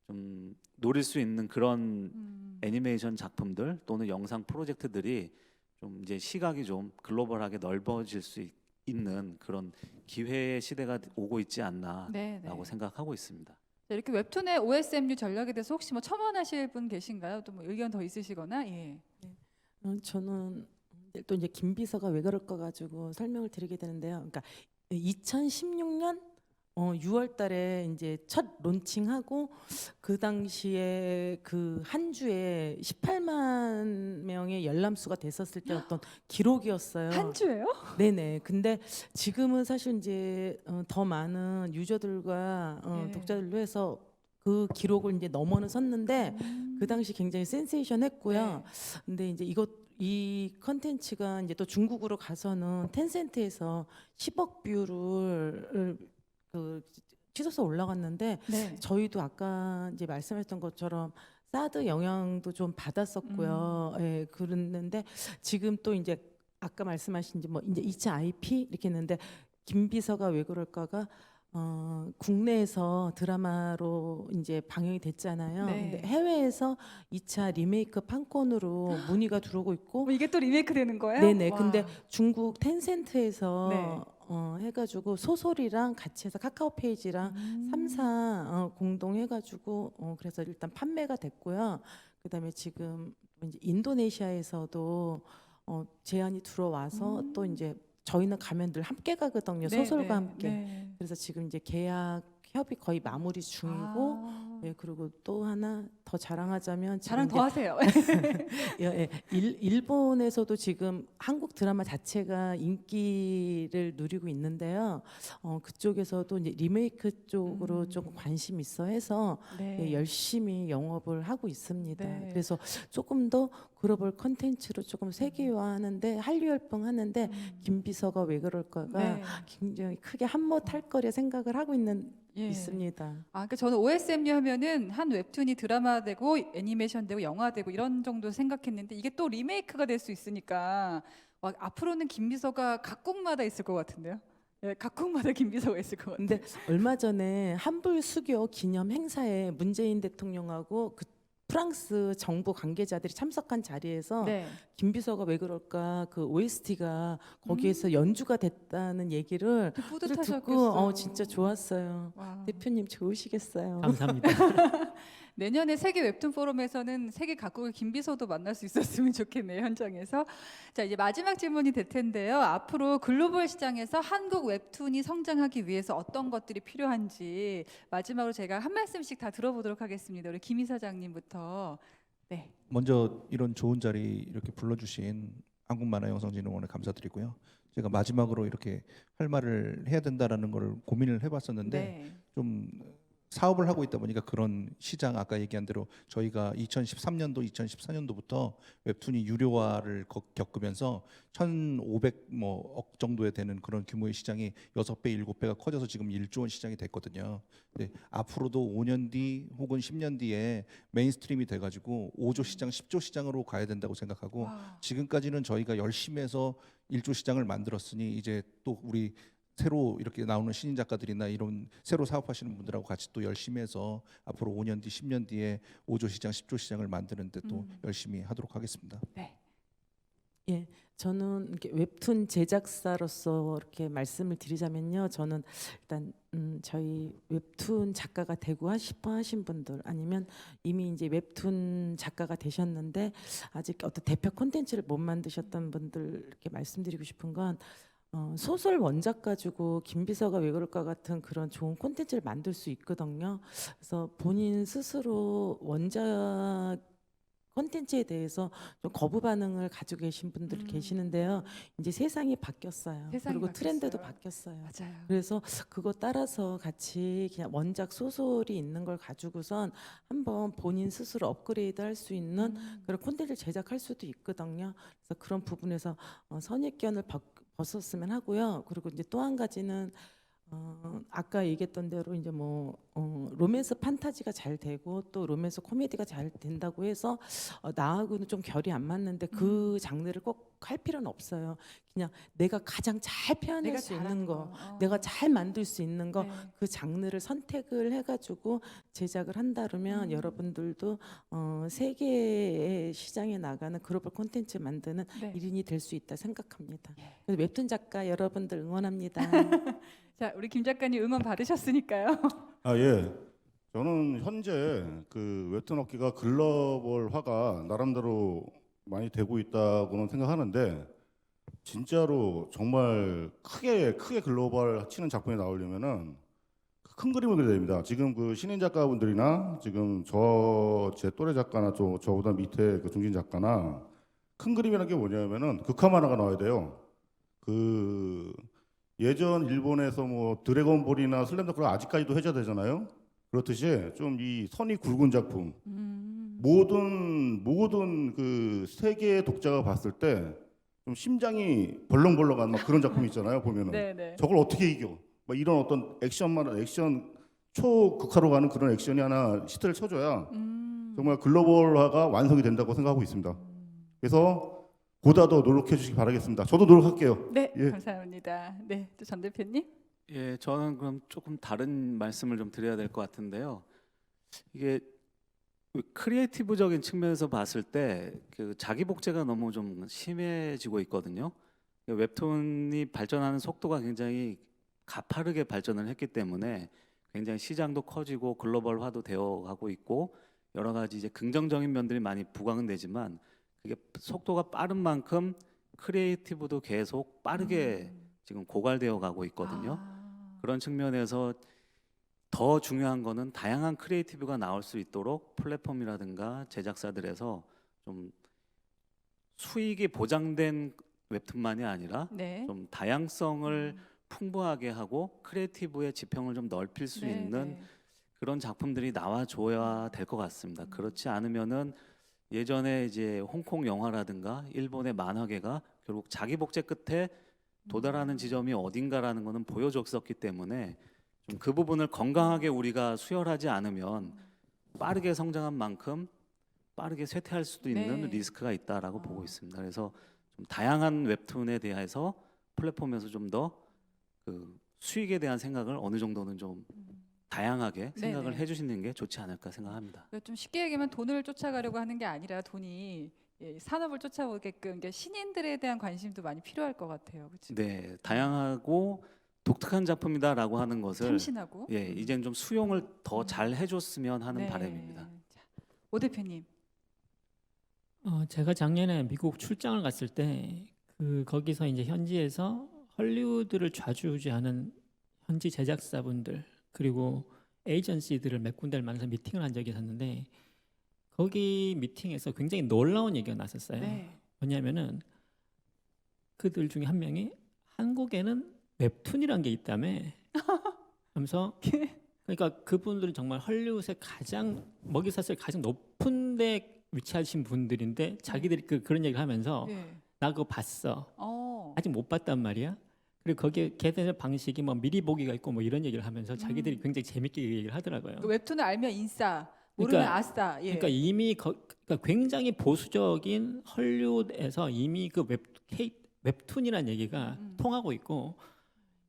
좀 노릴 수 있는 그런 애니메이션 작품들 또는 영상 프로젝트들이 좀 이제 시각이 좀 글로벌하게 넓어질 수 있는 그런 기회의 시대가 오고 있지 않나라고 네, 네. 생각하고 있습니다. 자, 이렇게 웹툰의 OSMU 전략에 대해서 혹시 뭐 첨언하실 분 계신가요? 또 뭐 의견 더 있으시거나? 예. 저는 또 이제 김 비서가 왜 그럴까 가지고 설명을 드리게 되는데요. 그러니까 2016년 6월달에 이제 첫 론칭하고 그 당시에 그 한 주에 18만 명의 열람수가 됐었을 때 어떤 기록이었어요. 한 주예요? 네네. 근데 지금은 사실 이제 더 많은 유저들과 네. 독자들로 해서 그 기록을 이제 넘어는 섰는데 그 당시 굉장히 센세이션했고요. 네. 근데 이제 이것 이 컨텐츠가 이제 또 중국으로 가서는 텐센트에서 10억 뷰를 치솟아 올라갔는데 네. 저희도 아까 이제 말씀하셨던 것처럼 사드 영향도 좀 받았었고요. 예, 그랬는데 지금 또 이제 아까 말씀하신 이제 뭐 이제 2차 IP 이렇게 했는데 김비서가 왜 그럴까가 국내에서 드라마로 이제 방영이 됐잖아요. 네. 근데 해외에서 2차 리메이크 판권으로 문의가 들어오고 있고 이게 또 리메이크 되는 거예요? 네네. 와. 근데 중국 텐센트에서 네. 해가지고 소설이랑 같이 해서 카카오 페이지랑 3사 공동 해가지고 그래서 일단 판매가 됐고요. 그다음에 지금 이제 인도네시아에서도 제안이 들어와서 또 이제 저희는 가면 늘 함께 가거든요. 네, 소설과 네, 함께. 네. 그래서 지금 이제 계약 협의 거의 마무리 중이고 아, 예, 그리고 또 하나 더 자랑하자면 지금 자랑 이제 더 하세요. 일본에서도 지금 한국 드라마 자체가 인기를 누리고 있는데요. 그쪽에서도 이제 리메이크 쪽으로 조금 관심 있어 해서 네. 열심히 영업을 하고 있습니다. 네. 그래서 조금 더 글로벌 컨텐츠로 조금 세계화하는데 한류열풍 하는데 김비서가 왜 그럴까가 네. 굉장히 크게 한몫 할 거라 생각을 하고 예. 있습니다. 아, 그러니까 저는 OSMU 하면은 한 웹툰이 드라마 되고 애니메이션 되고 영화 되고 이런 정도 생각했는데 이게 또 리메이크가 될 수 있으니까 와, 앞으로는 김비서가 각국마다 있을 것 같은데요. 예, 각국마다 김비서가 있을 것 같아요. 근데 얼마 전에 한불 수교 기념 행사에 문재인 대통령하고 그 프랑스 정부 관계자들이 참석한 자리에서 네. 김비서가 왜 그럴까 그 OST가 거기에서 연주가 됐다는 얘기를 또 듣고 뿌듯하셨겠어요. 진짜 좋았어요. 와. 대표님 좋으시겠어요. 감사합니다. 내년에 세계 웹툰 포럼에서는 세계 각국의 김비서도 만날 수 있었으면 좋겠네요, 현장에서. 자, 이제 마지막 질문이 될 텐데요. 앞으로 글로벌 시장에서 한국 웹툰이 성장하기 위해서 어떤 것들이 필요한지 마지막으로 제가 한 말씀씩 다 들어보도록 하겠습니다. 우리 김 이사장님부터. 네. 먼저 이런 좋은 자리 이렇게 불러주신 한국만화영상진흥원에 감사드리고요. 제가 마지막으로 이렇게 할 말을 해야 된다라는 걸 고민을 해봤었는데 네. 좀 사업을 하고 있다 보니까 그런 시장 아까 얘기한 대로 저희가 2013년도, 2014년도부터 웹툰이 유료화를 겪으면서 1,500억 정도에 되는 그런 규모의 시장이 6배, 7배가 커져서 지금 1조 원 시장이 됐거든요. 근데 앞으로도 5년 뒤 혹은 10년 뒤에 메인스트림이 돼가지고 5조 시장, 10조 시장으로 가야 된다고 생각하고 와. 지금까지는 저희가 열심히 해서 1조 시장을 만들었으니 이제 또 우리 새로 이렇게 나오는 신인 작가들이나 이런 새로 사업하시는 분들하고 같이 또 열심히 해서 앞으로 5년 뒤, 10년 뒤에 5조 시장, 10조 시장을 만드는데 또 열심히 하도록 하겠습니다. 네. 예, 저는 이렇게 웹툰 제작사로서 이렇게 말씀을 드리자면요, 저는 일단 저희 웹툰 작가가 되고 싶어 하신 분들 아니면 이미 이제 웹툰 작가가 되셨는데 아직 어떤 대표 콘텐츠를 못 만드셨던 분들 이렇게 말씀드리고 싶은 건 소설 원작 가지고 김비서가 왜 그럴까 같은 그런 좋은 콘텐츠를 만들 수 있거든요. 그래서 본인 스스로 원작 콘텐츠에 대해서 좀 거부 반응을 가지고 계신 분들이 계시는데요. 이제 세상이 바뀌었어요. 세상이 그리고 트렌드도 바뀌었어요. 바뀌었어요. 맞아요. 그래서 그거 따라서 같이 그냥 원작 소설이 있는 걸 가지고선 한번 본인 스스로 업그레이드 할 수 있는 그런 콘텐츠를 제작할 수도 있거든요. 그래서 그런 부분에서 선입견을 벗었으면 하고요. 그리고 이제 또 한 가지는 아까 얘기했던 대로 이제 뭐 로맨스 판타지가 잘 되고 또 로맨스 코미디가 잘 된다고 해서 나하고는 좀 결이 안 맞는데 그 장르를 꼭 할 필요는 없어요. 그냥 내가 가장 잘 표현할 내가 수 있는 잘하는 거, 거. 내가 잘 만들 수 있는 거, 네. 그 장르를 선택을 해가지고 제작을 한다면 여러분들도 세계의 시장에 나가는 글로벌 콘텐츠 만드는 네. 일인이 될 수 있다 생각합니다. 그래서 웹툰 작가 여러분들 응원합니다. 자, 우리 김 작가님 응원 받으셨으니까요. 아 예. 저는 현재 그 웹툰 업계가 글로벌화가 나름대로 많이 되고 있다고는 생각하는데 진짜로 정말 크게 글로벌 치는 작품이 나오려면은 큰 그림을 그려야 됩니다. 지금 그 신인 작가분들이나 지금 제 또래 작가나 저보다 밑에 그 중진 작가나 큰 그림이라는 게 뭐냐면은 극화 만화가 나와야 돼요. 그 예전 일본에서 뭐 드래곤볼이나 슬램덩크가 아직까지도 회자되잖아요. 그렇듯이 좀 이 선이 굵은 작품, 모든 그 세계의 독자가 봤을 때 좀 심장이 벌렁벌렁한 막 그런 작품 있잖아요. 보면은 네네. 저걸 어떻게 이겨? 막 이런 어떤 액션 초극화로 가는 그런 액션이 하나 시트를 쳐줘야 정말 글로벌화가 완성이 된다고 생각하고 있습니다. 그래서 보다 더 노력해 주시기 바라겠습니다. 저도 노력할게요. 네, 예. 감사합니다. 네, 또 전 대표님. 예, 저는 그럼 조금 다른 말씀을 좀 드려야 될 것 같은데요. 이게 크리에이티브적인 측면에서 봤을 때 그 자기 복제가 너무 좀 심해지고 있거든요. 웹툰이 발전하는 속도가 굉장히 가파르게 발전을 했기 때문에 굉장히 시장도 커지고 글로벌화도 되어 가고 있고 여러 가지 이제 긍정적인 면들이 많이 부각은 되지만 그게 속도가 빠른 만큼 크리에이티브도 계속 빠르게 지금 고갈되어 가고 있거든요. 그런 측면에서 더 중요한 거는 다양한 크리에이티브가 나올 수 있도록 플랫폼이라든가 제작사들에서 좀 수익이 보장된 웹툰만이 아니라 네. 좀 다양성을 풍부하게 하고 크리에이티브의 지평을 좀 넓힐 수 네, 있는 네. 그런 작품들이 나와줘야 될 것 같습니다. 그렇지 않으면은 예전에 이제 홍콩 영화라든가 일본의 만화계가 결국 자기 복제 끝에 도달하는 지점이 어딘가라는 것은 보여줬었기 때문에 좀 그 부분을 건강하게 우리가 수혈하지 않으면 빠르게 성장한 만큼 빠르게 쇠퇴할 수도 있는 네. 리스크가 있다라고 보고 있습니다. 그래서 좀 다양한 웹툰에 대해서 플랫폼에서 좀 더 그 수익에 대한 생각을 어느 정도는 좀 다양하게 생각을 네네. 해주시는 게 좋지 않을까 생각합니다. 좀 쉽게 얘기하면 돈을 쫓아가려고 하는 게 아니라 돈이 산업을 쫓아오게끔 이게 신인들에 대한 관심도 많이 필요할 것 같아요. 그렇죠? 네, 다양하고 독특한 작품이다라고 하는 것을 참신하고. 예, 이젠 좀 수용을 더 잘 해줬으면 하는 네. 바람입니다. 자, 오 대표님. 제가 작년에 미국 출장을 갔을 때 거기서 이제 현지에서 헐리우드를 좌지우지하는 현지 제작사분들 그리고 에이전시들을 몇 군데를 만나서 미팅을 한 적이 있었는데 거기 미팅에서 굉장히 놀라운 얘기가 났었어요. 네. 뭐냐면은 그들 중에 한 명이 한국에는 웹툰이란 게 있다며 하면서 그러니까 그분들은 정말 헐리우드의 가장 먹이사슬 가장 높은 데 위치하신 분들인데 자기들이 그런 얘기를 하면서 네. 나 그거 봤어. 어. 아직 못 봤단 말이야. 그리고 거기에 개선의 방식이 뭐 미리 보기가 있고 뭐 이런 얘기를 하면서 자기들이 굉장히 재밌게 얘기를 하더라고요. 그 웹툰을 알면 인싸, 모르면 그러니까- 아싸. 예. 그러니까 이미 그러니까 굉장히 보수적인 헐리우드에서 이미 그 웹툰이라는 얘기가 통하고 있고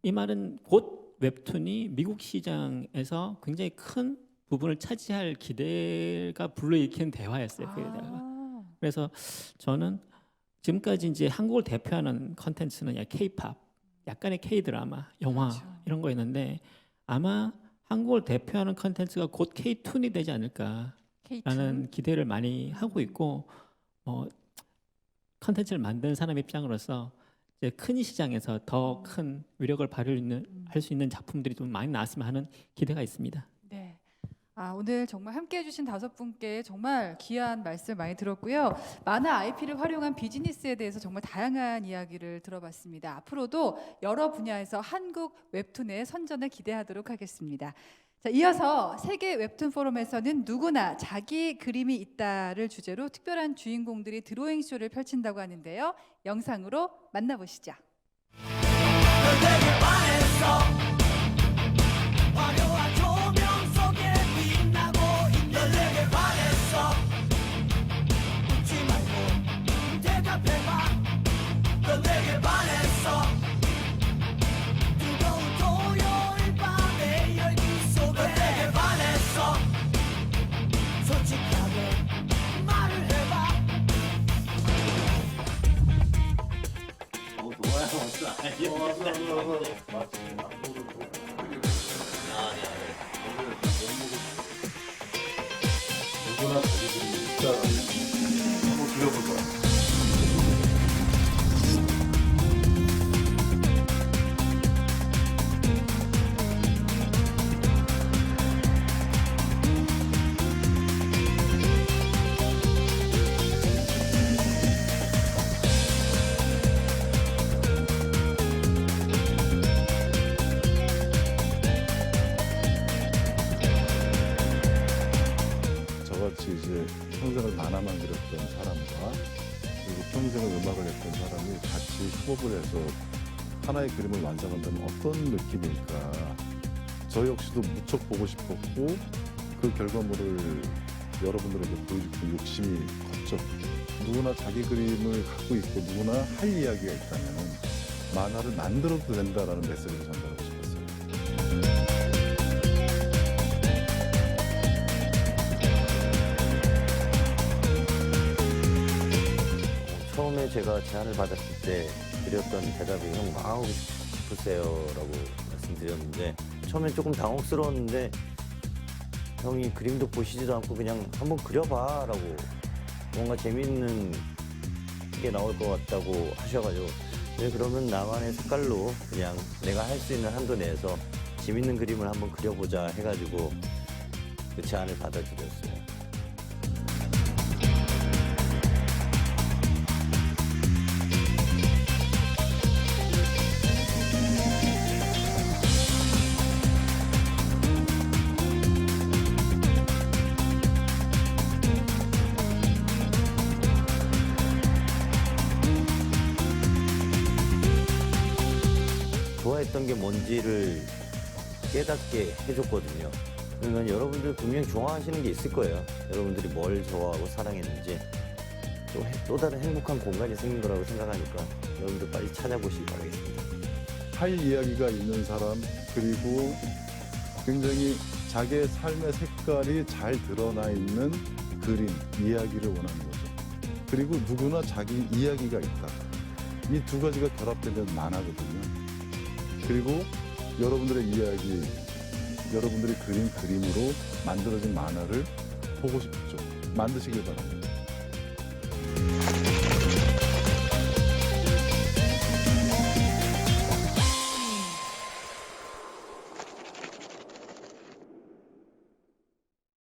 이 말은 곧 웹툰이 미국 시장에서 굉장히 큰 부분을 차지할 기대가 불러일으키는 대화였어요. 거기다가. 그래서 저는 지금까지 이제 한국을 대표하는 컨텐츠는 K-팝, 약간의 K-드라마, 영화 그렇죠. 이런 거였는데 아마 한국을 대표하는 컨텐츠가 곧 K-툰이 되지 않을까라는 K2. 기대를 많이 하고 있고 컨텐츠를 만드는 사람 입장으로서 이제 큰 시장에서 더 큰 위력을 할 수 있는 작품들이 좀 많이 나왔으면 하는 기대가 있습니다. 네. 오늘 정말 함께해 주신 5분께 정말 귀한 말씀 많이 들었고요. 많은 IP를 활용한 비즈니스에 대해서 정말 다양한 이야기를 들어봤습니다. 앞으로도 여러 분야에서 한국 웹툰의 선전을 기대하도록 하겠습니다. 자, 이어서 세계 웹툰 포럼에서는 누구나 자기 그림이 있다를 주제로 특별한 주인공들이 드로잉 쇼를 펼친다고 하는데요. 영상으로 만나보시죠. 화려한 조명 속에 빛나고 있는 내게 반했어 웃지 말고 대답해봐 넌 내게 반했어 뜨거운 토요일 밤의 열기 속에 넌 내게 반했어 솔직하게 말을 해봐 좋아요. 평생을 만화만 그렸던 사람과 그리고 평생을 음악을 했던 사람이 같이 협업을 해서 하나의 그림을 완성한다면 어떤 느낌일까? 저 역시도 무척 보고 싶었고 그 결과물을 여러분들에게 보여주고 욕심이 컸죠. 누구나 자기 그림을 갖고 있고 누구나 할 이야기가 있다면 만화를 만들어도 된다라는 메시지를 전달하고 싶었어요. 처음에 제가 제안을 받았을 때 드렸던 대답이 형 망하고 싶으세요 라고 말씀드렸는데 처음엔 조금 당혹스러웠는데 형이 그림도 보시지도 않고 그냥 한번 그려봐 라고 뭔가 재밌는 게 나올 것 같다고 하셔가지고 네, 그러면 나만의 색깔로 그냥 내가 할 수 있는 한도 내에서 재밌는 그림을 한번 그려보자 해가지고 그 제안을 받아드렸어요. 좋아했던 게 뭔지를 깨닫게 해줬거든요. 그러면 여러분들 분명히 좋아하시는 게 있을 거예요. 여러분들이 뭘 좋아하고 사랑했는지 또 다른 행복한 공간이 생긴 거라고 생각하니까 여러분들 빨리 찾아보시기 바라겠습니다. 할 이야기가 있는 사람 그리고 굉장히 자기의 삶의 색깔이 잘 드러나 있는 그림, 이야기를 원하는 거죠. 그리고 누구나 자기 이야기가 있다. 이 두 가지가 결합되면 만화거든요. 그리고 여러분들의 이야기, 여러분들이 그린 그림으로 만들어진 만화를 보고 싶죠. 만드시길 바랍니다.